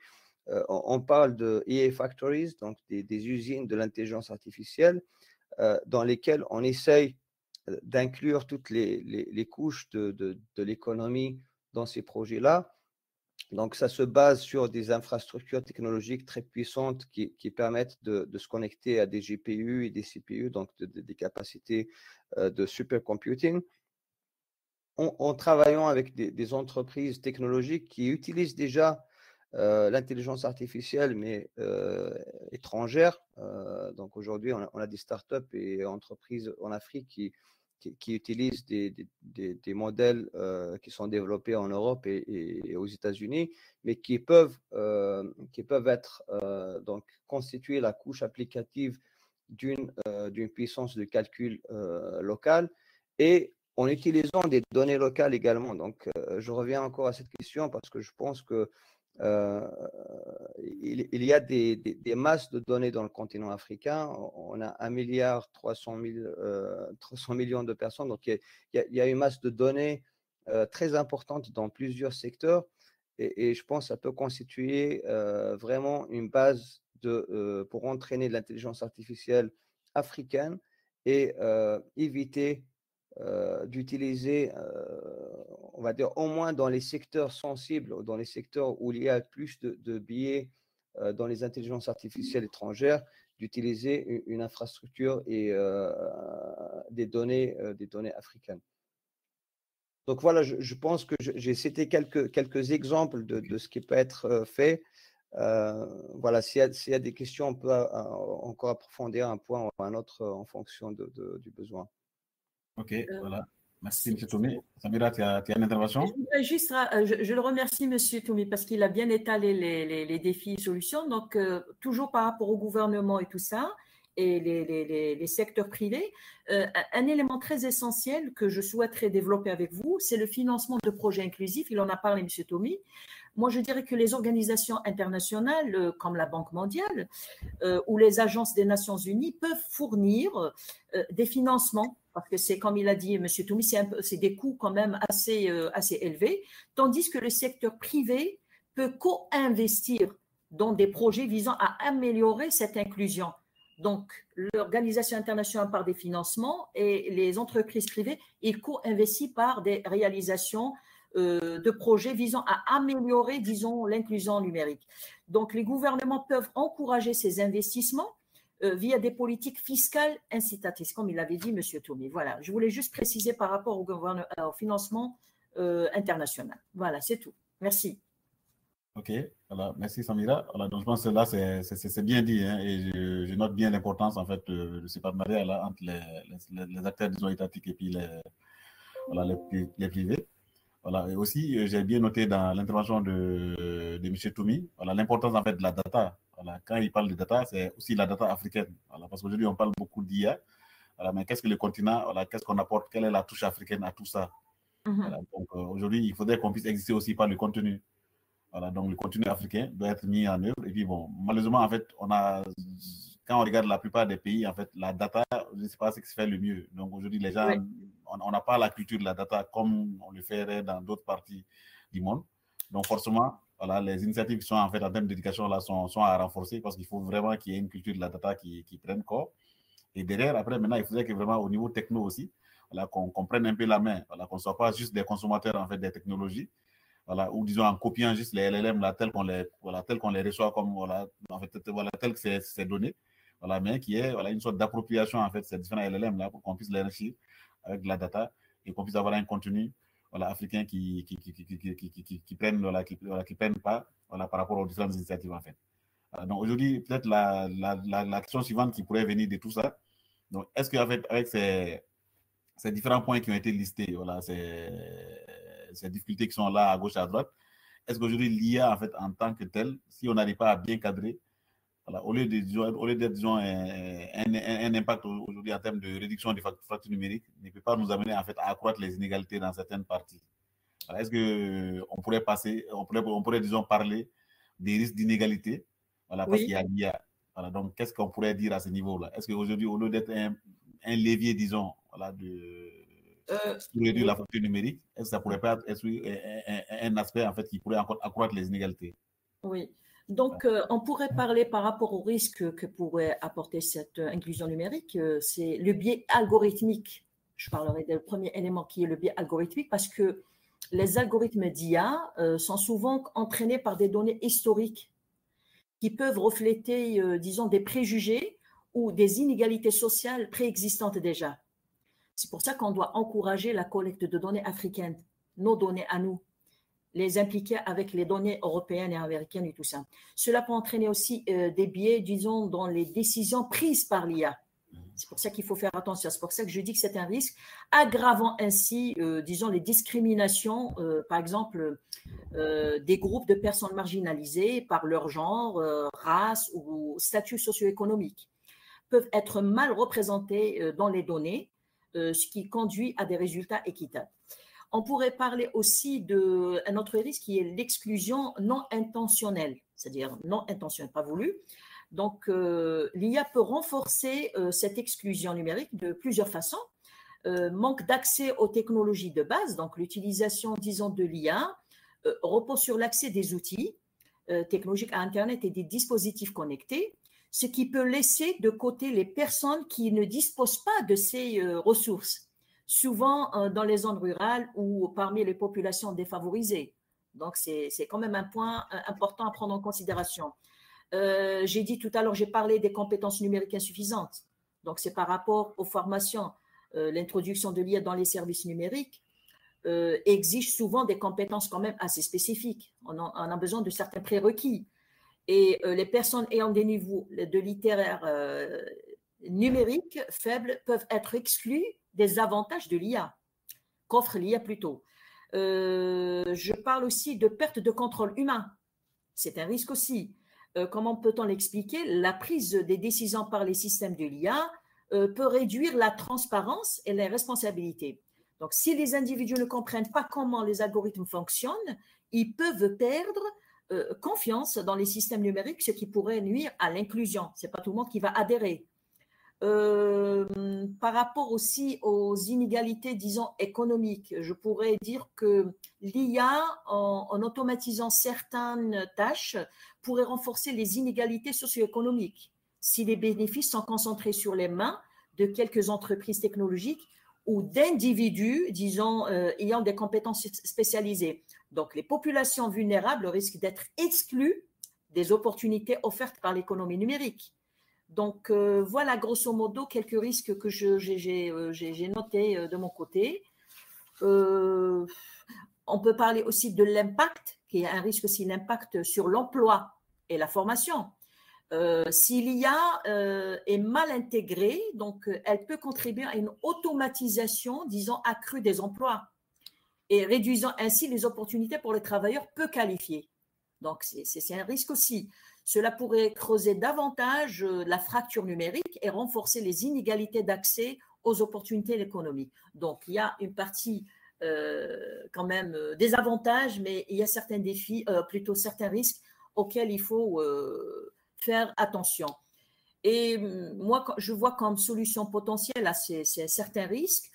On parle de EA Factories, donc des usines de l'intelligence artificielle, dans lesquelles on essaye d'inclure toutes les couches de l'économie dans ces projets-là. Donc, ça se base sur des infrastructures technologiques très puissantes qui permettent de se connecter à des GPU et des CPU, donc des capacités de supercomputing, en travaillant avec des entreprises technologiques qui utilisent déjà l'intelligence artificielle, mais étrangère. Donc, aujourd'hui, on a des startups et entreprises en Afrique qui qui utilisent des modèles qui sont développés en Europe et aux États-Unis, mais qui peuvent être donc constituer la couche applicative d'une puissance de calcul locale et en utilisant des données locales également. Donc, je reviens encore à cette question parce que je pense que il y a des masses de données dans le continent africain. On a 1,3 milliard de personnes. Donc, il y a une masse de données très importante dans plusieurs secteurs. Et je pense que ça peut constituer vraiment une base pour entraîner de l'intelligence artificielle africaine et éviter d'utiliser, on va dire, au moins dans les secteurs sensibles, dans les secteurs où il y a plus de biais dans les intelligences artificielles étrangères, d'utiliser une infrastructure et des données africaines. Donc voilà, je pense que j'ai cité quelques exemples de ce qui peut être fait. Voilà, s'il y a des questions, on peut encore approfondir un point ou un autre en fonction du besoin. Ok, voilà. Merci, M. Toumi. Samira, tu as une intervention? Je le remercie, M. Toumi, parce qu'il a bien étalé les défis et solutions. Donc, toujours par rapport au gouvernement et tout ça, et les secteurs privés, un élément très essentiel que je souhaiterais développer avec vous, c'est le financement de projets inclusifs. Il en a parlé, M. Toumi. Moi, je dirais que les organisations internationales, comme la Banque mondiale ou les agences des Nations unies, peuvent fournir des financements, parce que c'est, comme il a dit M. Toumi, c'est des coûts quand même assez élevés, tandis que le secteur privé peut co-investir dans des projets visant à améliorer cette inclusion. Donc, l'organisation internationale par des financements et les entreprises privées, ils co-investissent par des réalisations de projets visant à améliorer, disons, l'inclusion numérique. Donc, les gouvernements peuvent encourager ces investissements via des politiques fiscales incitatrices, comme il avait dit M. Toumi. Voilà, je voulais juste préciser par rapport au financement international. Voilà, c'est tout. Merci. Ok, voilà, merci Samira. Voilà, donc je pense que là, c'est bien dit, hein, et je note bien l'importance en fait de ce partenariat-là entre les acteurs, disons, étatiques et puis les privés. Voilà, et aussi, j'ai bien noté dans l'intervention de M. Toumi, voilà, l'importance en fait de la data. Voilà, quand il parle de data, c'est aussi la data africaine. Voilà, parce qu'aujourd'hui, on parle beaucoup d'IA. Voilà, mais qu'est-ce que le continent, voilà, qu'est-ce qu'on apporte, quelle est la touche africaine à tout ça? Voilà, donc aujourd'hui, il faudrait qu'on puisse exister aussi par le contenu. Voilà, donc le contenu africain doit être mis en œuvre. Et puis bon, malheureusement, en fait, quand on regarde la plupart des pays, en fait, la data, je ne sais pas ce qui se fait le mieux. Donc aujourd'hui, les gens, on n'a pas la culture de la data comme on le ferait dans d'autres parties du monde. Donc forcément, voilà, les initiatives qui sont en fait en termes d'éducation là sont à renforcer parce qu'il faut vraiment qu'il y ait une culture de la data qui prenne corps. Et derrière, après, maintenant, il faudrait que vraiment au niveau techno aussi, voilà, qu'on prenne un peu la main, voilà, qu'on ne soit pas juste des consommateurs en fait des technologies. Voilà, ou disons en copiant juste les LLM là, tels qu'on les reçoit comme voilà, en fait, voilà, tel que c'est donné, voilà, mais qui est voilà, une sorte d'appropriation en fait ces différents LLM là pour qu'on puisse les enrichir avec de la data et qu'on puisse avoir un contenu voilà, africain qui prenne voilà, qui prenne pas voilà, par rapport aux différentes initiatives en fait. Donc aujourd'hui, peut-être la question suivante qui pourrait venir de tout ça. Donc, est-ce qu'avec avec ces différents points qui ont été listés, voilà, ces difficultés qui sont là à gauche, à droite, est-ce qu'aujourd'hui l'IA en fait en tant que tel, si on n'arrive pas à bien cadrer, voilà, au lieu d'être disons un impact aujourd'hui en termes de réduction des fractures numériques, ne peut pas nous amener en fait à accroître les inégalités dans certaines parties. Alors, est-ce que on pourrait disons parler des risques d'inégalité, voilà, parce qu'il y a l'IA. Voilà, donc qu'est-ce qu'on pourrait dire à ce niveau-là? Est-ce qu'aujourd'hui, au lieu d'être un levier, disons, voilà, pour réduire la fracture numérique, est-ce que ça pourrait pas être un aspect en fait qui pourrait encore accroître les inégalités? Oui. Donc, on pourrait parler par rapport au risque que pourrait apporter cette inclusion numérique, c'est le biais algorithmique. Je parlerai du premier élément qui est le biais algorithmique parce que les algorithmes d'IA sont souvent entraînés par des données historiques qui peuvent refléter, disons, des préjugés ou des inégalités sociales préexistantes déjà. C'est pour ça qu'on doit encourager la collecte de données africaines, nos données à nous, les impliquer avec les données européennes et américaines et tout ça. Cela peut entraîner aussi des biais, disons, dans les décisions prises par l'IA. C'est pour ça qu'il faut faire attention. C'est pour ça que je dis que c'est un risque, aggravant ainsi, disons, les discriminations, par exemple, des groupes de personnes marginalisées par leur genre, race ou statut socio-économique, peuvent être mal représentés dans les données, ce qui conduit à des résultats équitables. On pourrait parler aussi d'un autre risque qui est l'exclusion non intentionnelle, c'est-à-dire non intentionnelle, pas voulue. Donc, l'IA peut renforcer cette exclusion numérique de plusieurs façons. Manque d'accès aux technologies de base, donc l'utilisation, disons, de l'IA repose sur l'accès des outils technologiques à Internet et des dispositifs connectés, ce qui peut laisser de côté les personnes qui ne disposent pas de ces ressources, souvent dans les zones rurales ou parmi les populations défavorisées. Donc, c'est quand même un point important à prendre en considération. J'ai dit tout à l'heure, j'ai parlé des compétences numériques insuffisantes. Donc, c'est par rapport aux formations. L'introduction de l'IA dans les services numériques exige souvent des compétences quand même assez spécifiques. On a besoin de certains prérequis. Et les personnes ayant des niveaux de littéraire numérique faibles peuvent être exclues des avantages de l'IA, qu'offre l'IA plutôt. Je parle aussi de perte de contrôle humain. C'est un risque aussi. Comment peut-on l'expliquer? La prise des décisions par les systèmes de l'IA peut réduire la transparence et les responsabilités. Donc, si les individus ne comprennent pas comment les algorithmes fonctionnent, ils peuvent perdre confiance dans les systèmes numériques, ce qui pourrait nuire à l'inclusion. Ce n'est pas tout le monde qui va adhérer. Par rapport aussi aux inégalités, disons, économiques, je pourrais dire que l'IA, en automatisant certaines tâches, pourrait renforcer les inégalités socio-économiques si les bénéfices sont concentrés sur les mains de quelques entreprises technologiques ou d'individus, disons, ayant des compétences spécialisées. Donc, les populations vulnérables risquent d'être exclues des opportunités offertes par l'économie numérique. Donc, voilà grosso modo quelques risques que j'ai notés de mon côté. On peut parler aussi de l'impact, qui est un risque aussi, l'impact sur l'emploi et la formation. Si l'IA est mal intégrée, donc elle peut contribuer à une automatisation, disons, accrue des emplois et réduisant ainsi les opportunités pour les travailleurs peu qualifiés. Donc, c'est un risque aussi. Cela pourrait creuser davantage la fracture numérique et renforcer les inégalités d'accès aux opportunités économiques. Donc, il y a une partie quand même des avantages, mais il y a certains défis, plutôt certains risques auxquels il faut faire attention. Et moi, je vois comme solution potentielle à certains risques,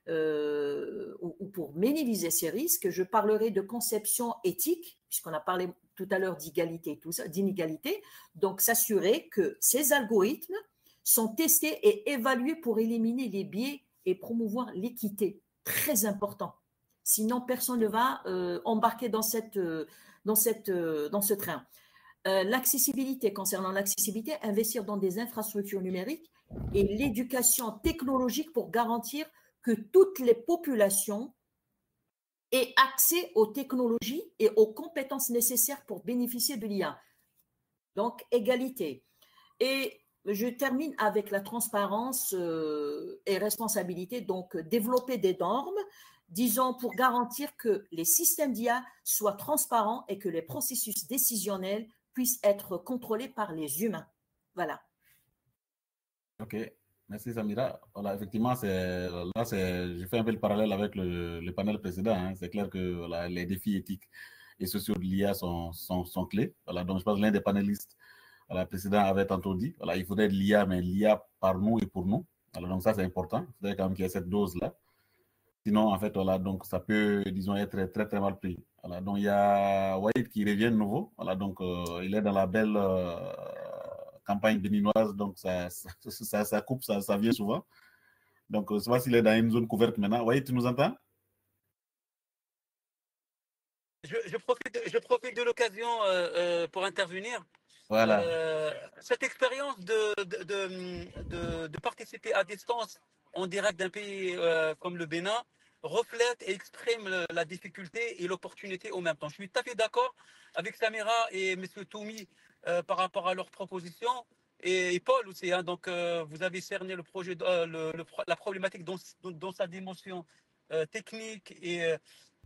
ou pour minimiser ces risques, je parlerai de conception éthique, puisqu'on a parlé tout à l'heure d'égalité et tout ça, d'inégalité. Donc, s'assurer que ces algorithmes sont testés et évalués pour éliminer les biais et promouvoir l'équité. Très important. Sinon, personne ne va embarquer dans ce train. L'accessibilité, concernant l'accessibilité, investir dans des infrastructures numériques et l'éducation technologique pour garantir que toutes les populations aient accès aux technologies et aux compétences nécessaires pour bénéficier de l'IA. Donc, égalité. Et je termine avec la transparence et responsabilité, donc développer des normes, disons, pour garantir que les systèmes d'IA soient transparents et que les processus décisionnels puissent être contrôlés par les humains. Voilà. Ok, merci Samira. Voilà, effectivement, je fais un peu le parallèle avec le panel précédent. Hein. C'est clair que voilà, les défis éthiques et sociaux de l'IA sont clés. Voilà, donc je pense que l'un des panélistes précédent avait tantôt dit, voilà, il faudrait de l'IA, mais l'IA par nous et pour nous. Alors, donc ça, c'est important. Il faudrait quand même qu'il y ait cette dose-là. Sinon, en fait, voilà, donc ça peut, disons, être très, très mal pris. Voilà, donc il y a Wahid qui revient de nouveau. Voilà, donc il est dans la belle campagne béninoise, donc ça coupe, ça vient souvent. Donc, je ne sais pas s'il est dans une zone couverte maintenant. Wahid, tu nous entends? Je profite de l'occasion pour intervenir. Voilà. Cette expérience de participer à distance en direct d'un pays comme le Bénin reflète et exprime la difficulté et l'opportunité en même temps. Je suis tout à fait d'accord avec Samira et M. Toumi par rapport à leurs propositions. et Paul aussi. Hein, donc, vous avez cerné le projet, la problématique dans sa dimension technique.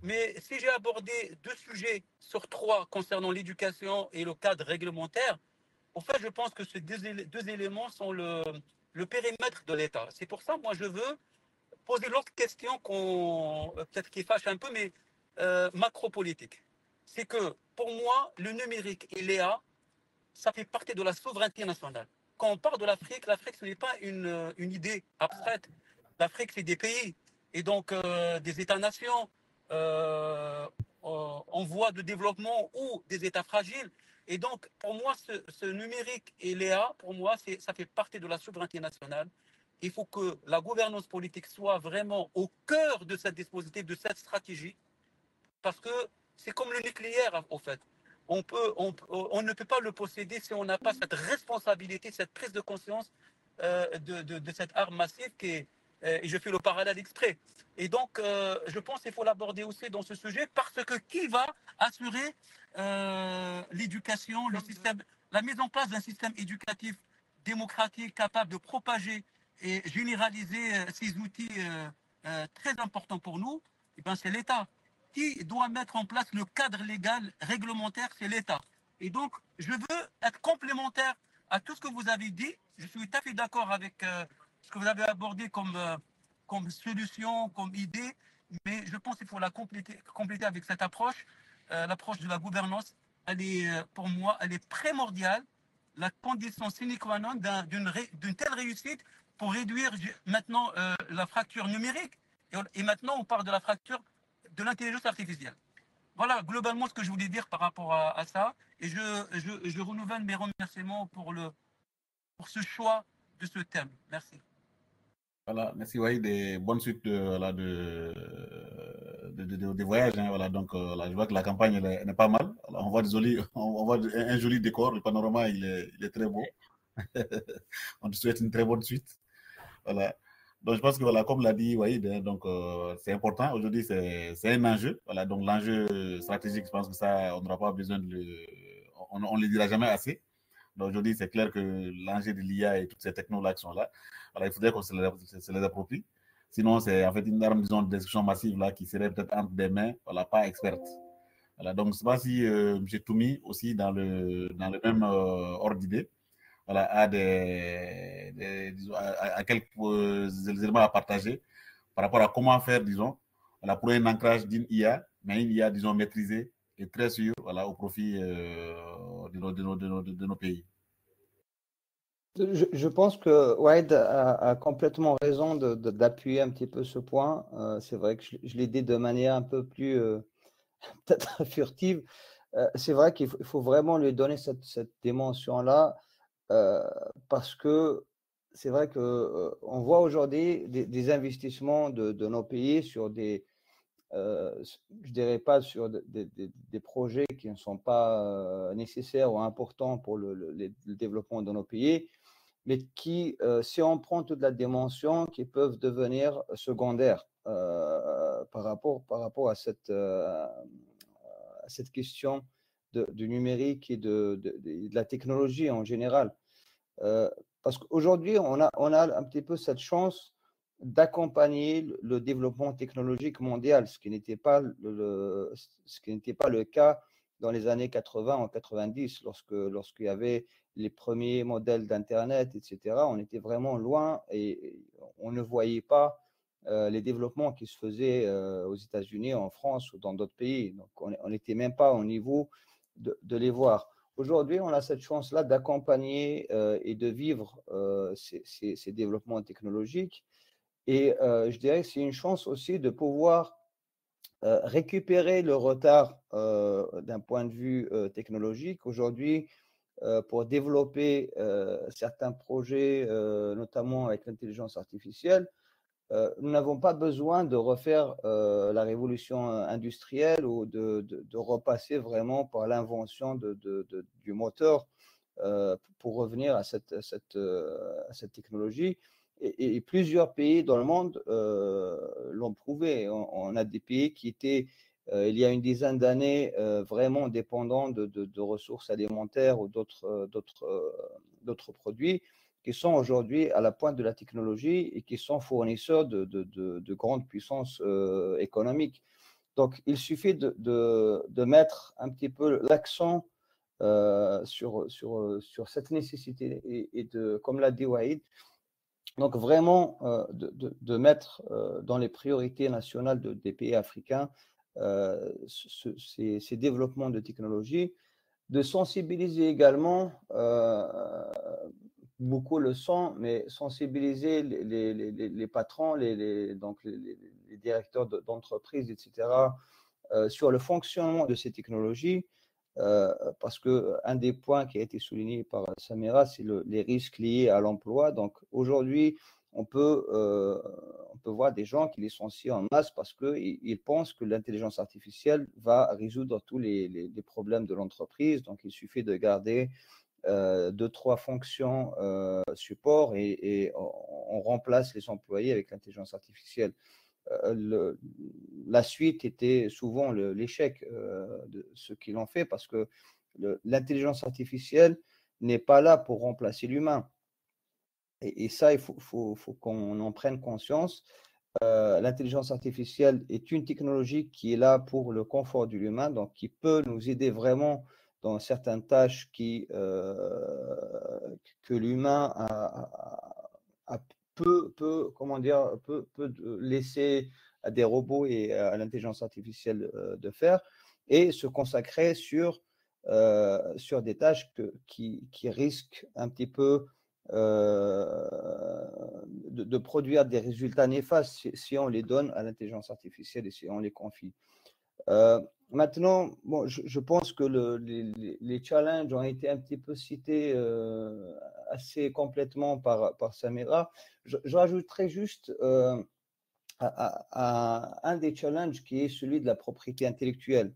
Mais si j'ai abordé 2 sujets sur 3 concernant l'éducation et le cadre réglementaire, en fait, je pense que ces 2 éléments sont le périmètre de l'État. C'est pour ça, moi, je veux poser l'autre question peut-être qui fâche un peu, mais macro-politique. C'est que pour moi, le numérique et l'EA, ça fait partie de la souveraineté nationale. Quand on parle de l'Afrique, l'Afrique, ce n'est pas une idée abstraite. L'Afrique, c'est des pays et donc des États-nations en voie de développement ou des États fragiles. Et donc, pour moi, ce numérique et l'EA, pour moi, ça fait partie de la souveraineté nationale. Il faut que la gouvernance politique soit vraiment au cœur de cette dispositif, de cette stratégie, parce que c'est comme le nucléaire, au fait. On ne peut pas le posséder si on n'a pas cette responsabilité, cette prise de conscience de cette arme massive et je fais le parallèle exprès. Et donc, je pense qu'il faut l'aborder aussi dans ce sujet parce que qui va assurer l'éducation, le système, la mise en place d'un système éducatif démocratique capable de propager et généraliser ces outils très importants pour nous, eh ben, c'est l'État qui doit mettre en place le cadre légal réglementaire, c'est l'État. Et donc, je veux être complémentaire à tout ce que vous avez dit. Je suis tout à fait d'accord avec ce que vous avez abordé comme solution, comme idée, mais je pense qu'il faut la compléter avec cette approche, l'approche de la gouvernance. Pour moi, elle est primordiale, la condition sine qua non d'une telle réussite pour réduire maintenant la fracture numérique. Et maintenant, on parle de la fracture de l'intelligence artificielle. Voilà globalement ce que je voulais dire par rapport à ça. Et je renouvelle mes remerciements pour ce choix de ce thème. Merci. Voilà, merci Wahid et bonne suite des voyages. Hein, voilà, donc là, je vois que la campagne elle est pas mal. Voilà, on voit un joli décor. Le panorama il est très beau. On te souhaite une très bonne suite. Voilà. Donc je pense que voilà, comme l'a dit Wahid, hein, donc c'est important. Aujourd'hui c'est un enjeu. Voilà, donc l'enjeu stratégique, je pense que ça on n'aura pas besoin on le dira jamais assez. Donc aujourd'hui, c'est clair que l'enjeu de l'IA et toutes ces technologies qui sont là, voilà, il faudrait qu'on se les approprie. Sinon, c'est en fait une arme, disons, de destruction massive là, qui serait peut-être entre des mains, voilà, pas expertes. Voilà, donc, je ne sais pas si M. Toumi, aussi, dans le même ordre d'idée, voilà, a quelques éléments à partager par rapport à comment faire, disons, voilà, pour un ancrage d'une IA, mais une IA, disons, maîtrisée et très sûre, voilà, au profit de nos pays. Je pense que Wade a complètement raison d'appuyer un petit peu ce point. C'est vrai que je l'ai dit de manière un peu plus peut-être furtive. C'est vrai qu'il faut vraiment lui donner cette dimension-là parce que c'est vrai qu'on voit aujourd'hui des investissements de nos pays sur je dirais pas sur des projets qui ne sont pas nécessaires ou importants pour le développement de nos pays, mais qui, si on prend toute la dimension, qui peuvent devenir secondaires par rapport à cette question du numérique et de la technologie en général. Parce qu'aujourd'hui, on a un petit peu cette chance d'accompagner le développement technologique mondial, ce qui n'était pas le cas dans les années 80 ou 90, lorsqu'il y avait les premiers modèles d'Internet, etc. On était vraiment loin et on ne voyait pas les développements qui se faisaient aux États-Unis, en France ou dans d'autres pays. Donc, on n'était même pas au niveau de les voir. Aujourd'hui, on a cette chance-là d'accompagner et de vivre ces développements technologiques. Et je dirais que c'est une chance aussi de pouvoir récupérer le retard d'un point de vue technologique. Aujourd'hui, pour développer certains projets, notamment avec l'intelligence artificielle, nous n'avons pas besoin de refaire la révolution industrielle ou de repasser vraiment par l'invention du moteur pour revenir à cette technologie. Et plusieurs pays dans le monde l'ont prouvé. On a des pays qui étaient il y a une dizaine d'années vraiment dépendants de ressources alimentaires ou d'autres produits qui sont aujourd'hui à la pointe de la technologie et qui sont fournisseurs de grandes puissances économiques. Donc, il suffit de mettre un petit peu l'accent sur cette nécessité et comme l'a dit Waïd, donc vraiment de mettre dans les priorités nationales des pays africains ces développements de technologie, de sensibiliser également, beaucoup le sont, mais sensibiliser les patrons, donc les directeurs d'entreprises, etc., sur le fonctionnement de ces technologies, parce qu'un des points qui a été souligné par Samira, c'est les risques liés à l'emploi. Donc aujourd'hui, on peut voir des gens qui licencient en masse parce qu'ils pensent que l'intelligence artificielle va résoudre tous les problèmes de l'entreprise. Donc il suffit de garder 2-3 fonctions support et on remplace les employés avec l'intelligence artificielle. La suite était souvent l'échec de ceux qui l'ont fait parce que l'intelligence artificielle n'est pas là pour remplacer l'humain. Et ça, il faut qu'on en prenne conscience. L'intelligence artificielle est une technologie qui est là pour le confort de l'humain, donc qui peut nous aider vraiment dans certaines tâches que l'humain peut laisser à des robots et à l'intelligence artificielle de faire et se consacrer sur des tâches qui risquent un petit peu de produire des résultats néfastes si on les donne à l'intelligence artificielle et si on les confie. Maintenant, bon, je pense que les challenges ont été un petit peu cités assez complètement par Samira. Je rajouterais juste à un des challenges qui est celui de la propriété intellectuelle.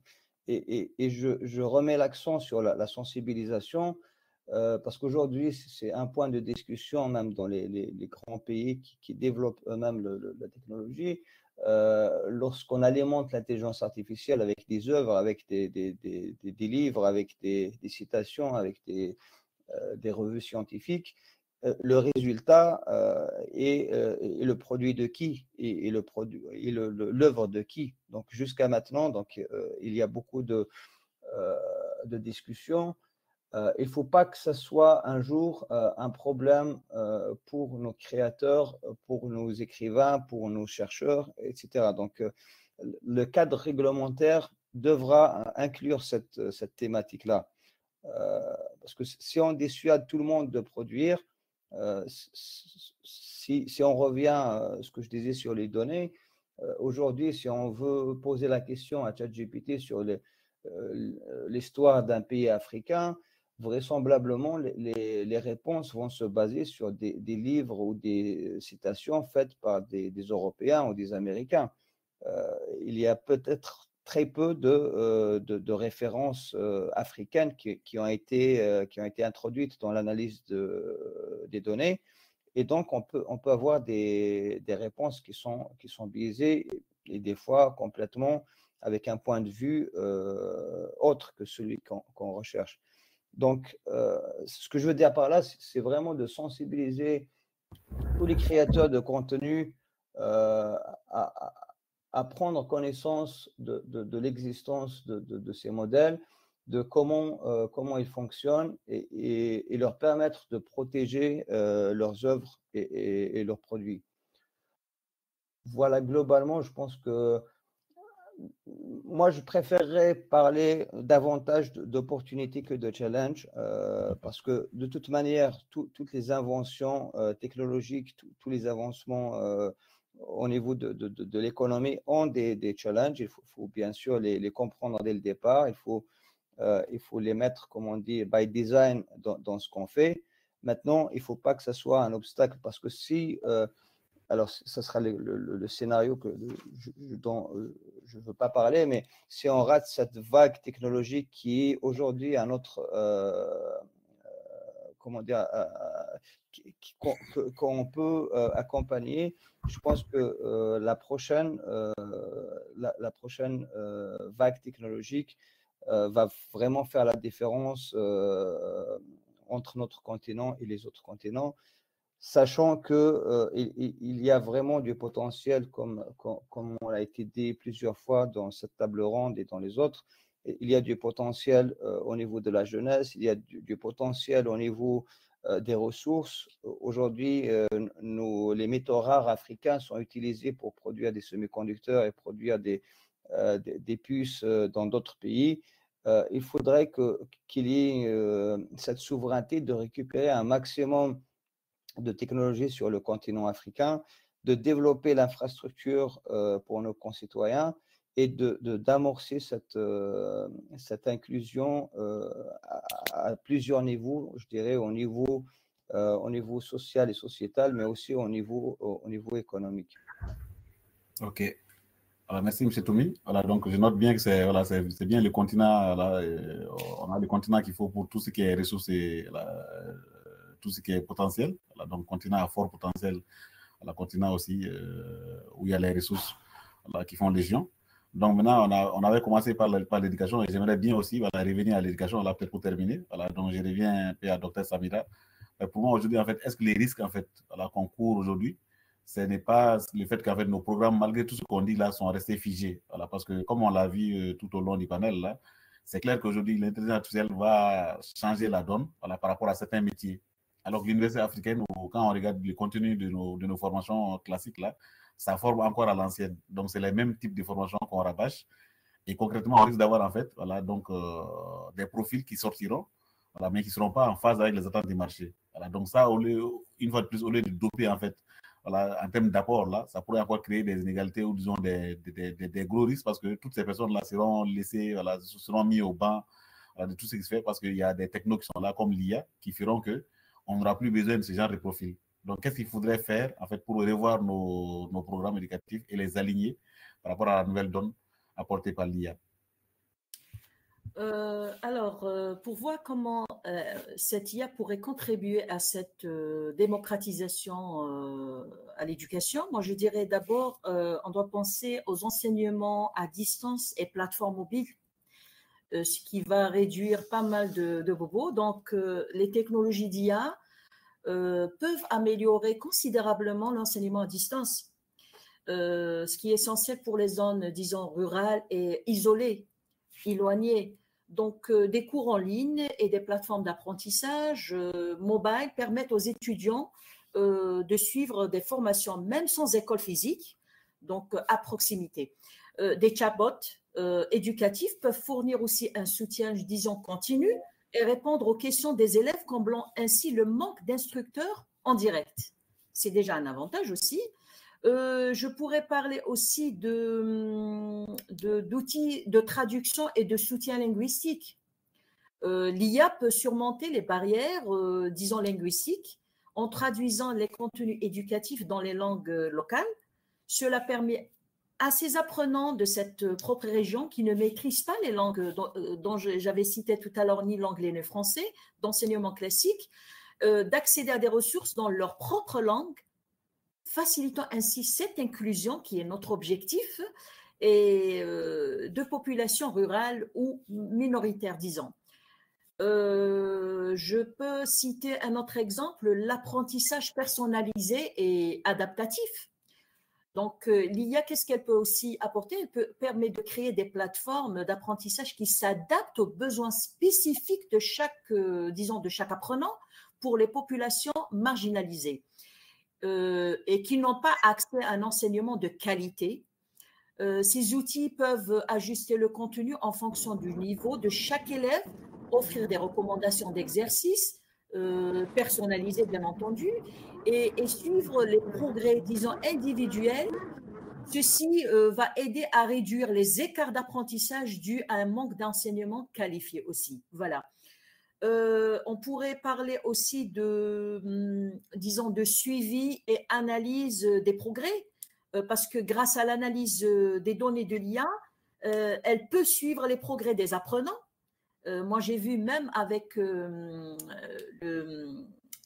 Et je remets l'accent sur la sensibilisation parce qu'aujourd'hui, c'est un point de discussion même dans les grands pays qui développent eux-mêmes la technologie. Lorsqu'on alimente l'intelligence artificielle avec des œuvres, avec des livres, avec des citations, avec des revues scientifiques, le résultat est le produit de qui et l'œuvre de qui. Donc jusqu'à maintenant, il y a beaucoup de discussions. Il ne faut pas que ce soit un jour un problème pour nos créateurs, pour nos écrivains, pour nos chercheurs, etc. Donc, le cadre réglementaire devra inclure cette thématique-là. Parce que si on dissuade tout le monde de produire, si on revient à ce que je disais sur les données, aujourd'hui, si on veut poser la question à ChatGPT sur l'histoire d'un pays africain, vraisemblablement, les réponses vont se baser sur des livres ou des citations faites par des Européens ou des Américains. Il y a peut-être très peu de références africaines qui ont été introduites dans l'analyse des données. Et donc, on peut avoir des réponses qui sont biaisées et des fois complètement avec un point de vue autre que celui qu'on recherche. Donc, ce que je veux dire par là, c'est vraiment de sensibiliser tous les créateurs de contenu à prendre connaissance de l'existence de ces modèles, de comment ils fonctionnent et leur permettre de protéger leurs œuvres et leurs produits. Voilà, globalement, je pense que moi, je préférerais parler davantage d'opportunités que de challenge parce que de toute manière, toutes les inventions technologiques, tous les avancements au niveau de l'économie ont des challenges. Il faut bien sûr les comprendre dès le départ. Il faut les mettre, comme on dit, by design dans ce qu'on fait. Maintenant, il ne faut pas que ce soit un obstacle parce que si alors, ce sera le scénario dont je ne veux pas parler, mais si on rate cette vague technologique qui est aujourd'hui comment dire, qu'on peut accompagner. Je pense que la prochaine vague technologique va vraiment faire la différence entre notre continent et les autres continents, sachant qu'il y a vraiment du potentiel, comme on a été dit plusieurs fois dans cette table ronde et dans les autres. Il y a du potentiel au niveau de la jeunesse, il y a du potentiel au niveau des ressources. Aujourd'hui, les métaux rares africains sont utilisés pour produire des semi-conducteurs et produire des puces dans d'autres pays. Il faudrait qu'il y ait cette souveraineté de récupérer un maximum de technologies sur le continent africain, de développer l'infrastructure pour nos concitoyens et d'amorcer cette inclusion à plusieurs niveaux, je dirais au niveau social et sociétal, mais aussi au niveau économique. Ok. Alors, merci, M. Toumi. Voilà, donc je note bien que c'est bien le continent. Là, on a le continent qu'il faut pour tout ce qui est ressources et tout ce qui est potentiel. Voilà, donc, continent à fort potentiel. Voilà, continent aussi où il y a les ressources qui font légion. Donc, maintenant, on avait commencé par l'éducation et j'aimerais bien aussi revenir à l'éducation là, peut-être pour terminer. Voilà, donc, je reviens un peu à Dr Samira. Mais pour moi, aujourd'hui, en fait, est-ce que les risques en fait, qu'on court aujourd'hui, ce n'est pas le fait qu'en fait, nos programmes, malgré tout ce qu'on dit là, sont restés figés. Voilà, parce que comme on l'a vu tout au long du panel, là, c'est clair qu'aujourd'hui, l'intelligence artificielle va changer la donne par rapport à certains métiers. Alors que l'université africaine, quand on regarde le contenu de nos formations classiques, là, ça forme encore à l'ancienne. Donc, c'est les mêmes types de formations qu'on rabâche. Et concrètement, on risque d'avoir en fait donc, des profils qui sortiront, mais qui ne seront pas en phase avec les attentes du marché. Voilà, donc ça, une fois de plus, au lieu de doper en fait, en termes d'apport, là, ça pourrait encore créer des inégalités ou disons des gros risques parce que toutes ces personnes-là seront laissées, seront mises au banc de tout ce qui se fait parce qu'il y a des technos qui sont là comme l'IA qui feront qu'on n'aura plus besoin de ce genre de profil. Donc, qu'est-ce qu'il faudrait faire en fait pour revoir nos programmes éducatifs et les aligner par rapport à la nouvelle donne apportée par l'IA? Pour voir comment cette IA pourrait contribuer à cette démocratisation à l'éducation, moi je dirais d'abord, on doit penser aux enseignements à distance et plateformes mobiles, ce qui va réduire pas mal de bobos. Donc, les technologies d'IA peuvent améliorer considérablement l'enseignement à distance, ce qui est essentiel pour les zones, disons, rurales et isolées, éloignées. Donc, des cours en ligne et des plateformes d'apprentissage mobile permettent aux étudiants de suivre des formations, même sans école physique, donc à proximité. Des chatbots éducatifs peuvent fournir aussi un soutien, disons, continu et répondre aux questions des élèves, comblant ainsi le manque d'instructeurs en direct. C'est déjà un avantage aussi. Je pourrais parler aussi d'outils de traduction et de soutien linguistique. L'IA peut surmonter les barrières, disons, linguistiques en traduisant les contenus éducatifs dans les langues locales. Cela permet à ces apprenants de cette propre région qui ne maîtrisent pas les langues dont j'avais cité tout à l'heure, ni l'anglais ni le français, d'enseignement classique, d'accéder à des ressources dans leur propre langue, facilitant ainsi cette inclusion qui est notre objectif et de populations rurales ou minoritaires, disons. Je peux citer un autre exemple, l'apprentissage personnalisé et adaptatif. Donc, l'IA, qu'est-ce qu'elle peut aussi apporter? Elle permet de créer des plateformes d'apprentissage qui s'adaptent aux besoins spécifiques de chaque apprenant pour les populations marginalisées. Et qui n'ont pas accès à un enseignement de qualité. Ces outils peuvent ajuster le contenu en fonction du niveau de chaque élève, offrir des recommandations d'exercices personnalisés, bien entendu, et suivre les progrès, disons, individuels. Ceci va aider à réduire les écarts d'apprentissage dus à un manque d'enseignement qualifié aussi. Voilà. On pourrait parler aussi disons, de suivi et analyse des progrès, parce que grâce à l'analyse des données de l'IA, elle peut suivre les progrès des apprenants, moi, j'ai vu même avec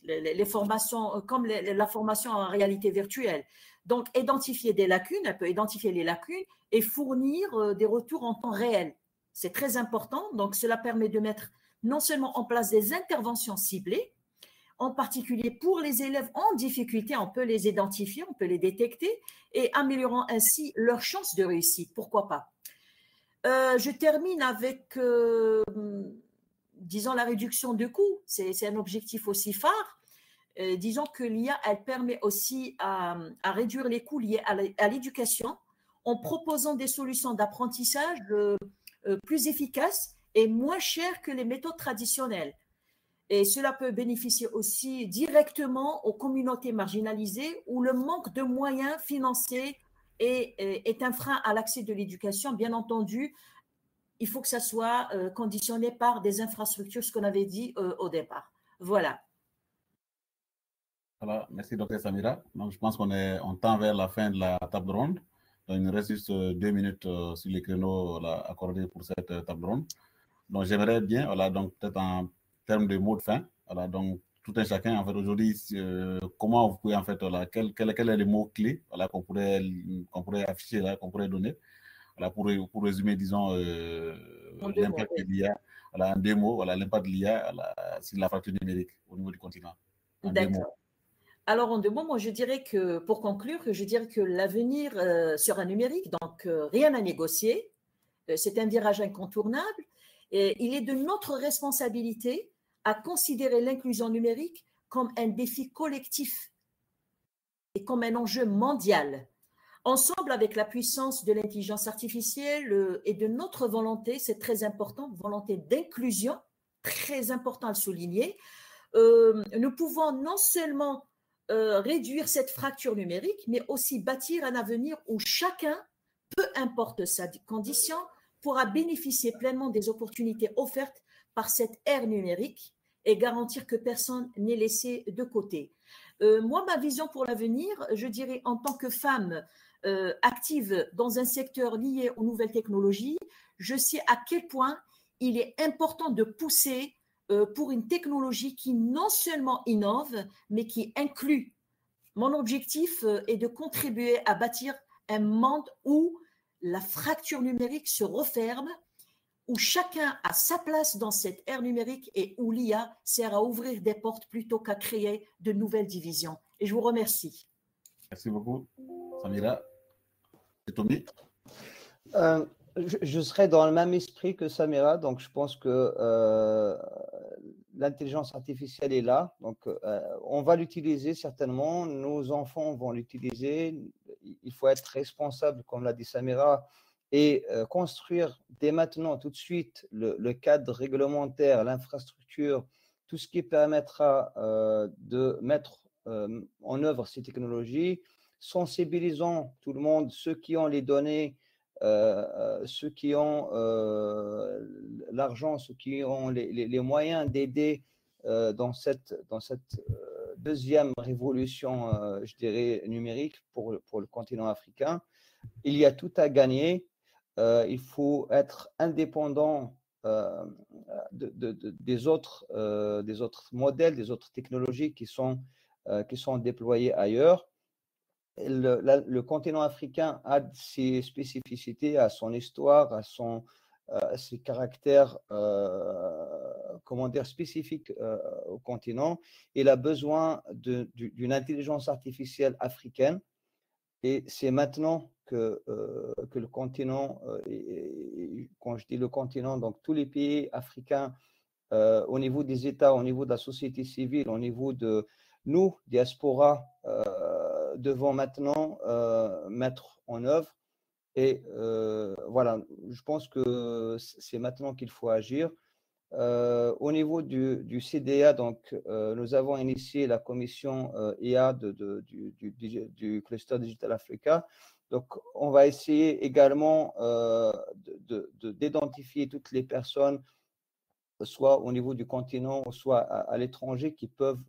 les formations, comme la formation en réalité virtuelle. Donc, identifier des lacunes, elle peut identifier les lacunes et fournir des retours en temps réel. C'est très important. Donc, cela permet de mettre non seulement en place des interventions ciblées, en particulier pour les élèves en difficulté, on peut les identifier, on peut les détecter et améliorant ainsi leurs chances de réussite. Pourquoi pas? Je termine avec, disons, la réduction de coûts. C'est un objectif aussi phare. Disons que l'IA, elle permet aussi à réduire les coûts liés à l'éducation en proposant des solutions d'apprentissage plus efficaces et moins chères que les méthodes traditionnelles. Et cela peut bénéficier aussi directement aux communautés marginalisées où le manque de moyens financiers est un frein à l'accès de l'éducation. Bien entendu, il faut que ça soit conditionné par des infrastructures, ce qu'on avait dit au départ. Voilà. Voilà, merci Dr Samira. Donc, je pense on tend vers la fin de la table ronde. Donc, il nous reste juste 2 minutes sur les créneaux accordés pour cette table ronde. Donc, j'aimerais bien, voilà, donc peut-être en termes de mots de fin, voilà, donc tout un chacun, en fait, aujourd'hui, comment vous pouvez, en fait, voilà, quel est les mots clés, voilà, qu'on pourrait afficher là, qu'on pourrait donner, voilà, pour résumer, disons, l'impact de l'IA, voilà, en 2 mots, voilà, l'impact de l'IA sur la fracture numérique au niveau du continent. D'accord. Alors, en 2 mots, moi, je dirais que, pour conclure, je dirais que l'avenir sera numérique, donc rien à négocier. C'est un virage incontournable. Et il est de notre responsabilité à considérer l'inclusion numérique comme un défi collectif et comme un enjeu mondial. Ensemble, avec la puissance de l'intelligence artificielle et de notre volonté, c'est très important, volonté d'inclusion, très important à le souligner, nous pouvons non seulement réduire cette fracture numérique, mais aussi bâtir un avenir où chacun, peu importe sa condition, pourra bénéficier pleinement des opportunités offertes par cette ère numérique et garantir que personne n'est laissé de côté. Moi, ma vision pour l'avenir, je dirais en tant que femme active dans un secteur lié aux nouvelles technologies, je sais à quel point il est important de pousser pour une technologie qui non seulement innove, mais qui inclut. Mon objectif est de contribuer à bâtir un monde où la fracture numérique se referme, où chacun a sa place dans cette ère numérique et où l'IA sert à ouvrir des portes plutôt qu'à créer de nouvelles divisions. Et je vous remercie. Merci beaucoup, Samira. Et Tommy? Je serai dans le même esprit que Samira, donc je pense que l'intelligence artificielle est là, donc on va l'utiliser certainement, nos enfants vont l'utiliser, il faut être responsable, comme l'a dit Samira, et construire dès maintenant, tout de suite, le cadre réglementaire, l'infrastructure, tout ce qui permettra de mettre en œuvre ces technologies, sensibilisant tout le monde, ceux qui ont les données, ceux qui ont l'argent, ceux qui ont les moyens d'aider dans cette deuxième révolution, je dirais, numérique pour le continent africain. Il y a tout à gagner. Il faut être indépendant des autres modèles, des autres technologies qui sont déployées ailleurs. Le continent africain a ses spécificités, a son histoire, a ses caractères, comment dire, spécifiques au continent. Il a besoin d'une intelligence artificielle africaine. Et c'est maintenant que le continent, quand je dis le continent, donc tous les pays africains, au niveau des États, au niveau de la société civile, au niveau de nous, diaspora, devons maintenant mettre en œuvre. Et voilà, je pense que c'est maintenant qu'il faut agir. Au niveau du CDA, donc, nous avons initié la commission IA du Cluster Digital Africa. Donc, on va essayer également d'identifier toutes les personnes, soit au niveau du continent, soit à l'étranger, qui peuvent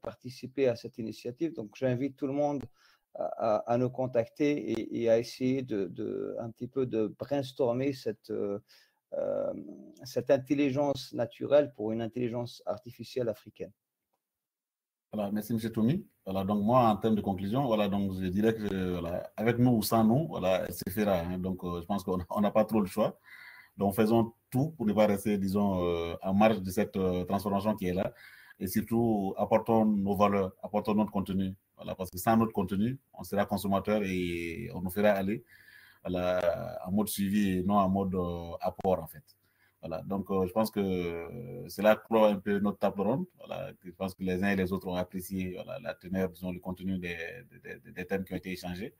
participer à cette initiative. Donc, j'invite tout le monde à nous contacter et à essayer un petit peu de brainstormer cette intelligence naturelle pour une intelligence artificielle africaine? Voilà, merci M. Toumi. Voilà, donc moi, en termes de conclusion, voilà, donc je dirais que voilà, avec nous ou sans nous, voilà, elle se fera. Hein. Donc, je pense qu'on n'a pas trop le choix. Donc, faisons tout pour ne pas rester, disons, en marge de cette transformation qui est là. Et surtout, apportons nos valeurs, apportons notre contenu. Voilà, parce que sans notre contenu, on sera consommateur et on nous fera aller voilà, en mode suivi et non en mode apport, en fait. Voilà, donc je pense que cela clôt un peu notre table ronde. Voilà, je pense que les uns et les autres ont apprécié voilà, la teneur, disons, le contenu des thèmes qui ont été échangés.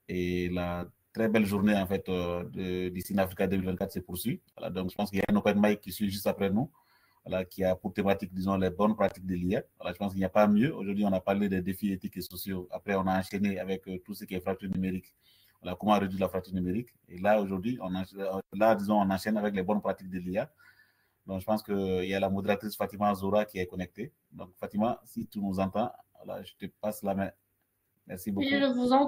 Et la très belle journée, en fait, du Sinafrica 2024 se poursuit. Voilà, donc je pense qu'il y a un open mic qui suit juste après nous, voilà, qui a pour thématique, disons, les bonnes pratiques de l'IA. Voilà, je pense qu'il n'y a pas mieux. Aujourd'hui, on a parlé des défis éthiques et sociaux. Après, on a enchaîné avec tout ce qui est fracture numérique. Voilà, comment réduire la fracture numérique. Et là, aujourd'hui, disons, on enchaîne avec les bonnes pratiques de l'IA. Donc, je pense qu'il y a la modératrice Fatima Zora qui est connectée. Donc, Fatima, si tu nous entends, voilà, je te passe la main. Merci beaucoup. Oui, je vous entends.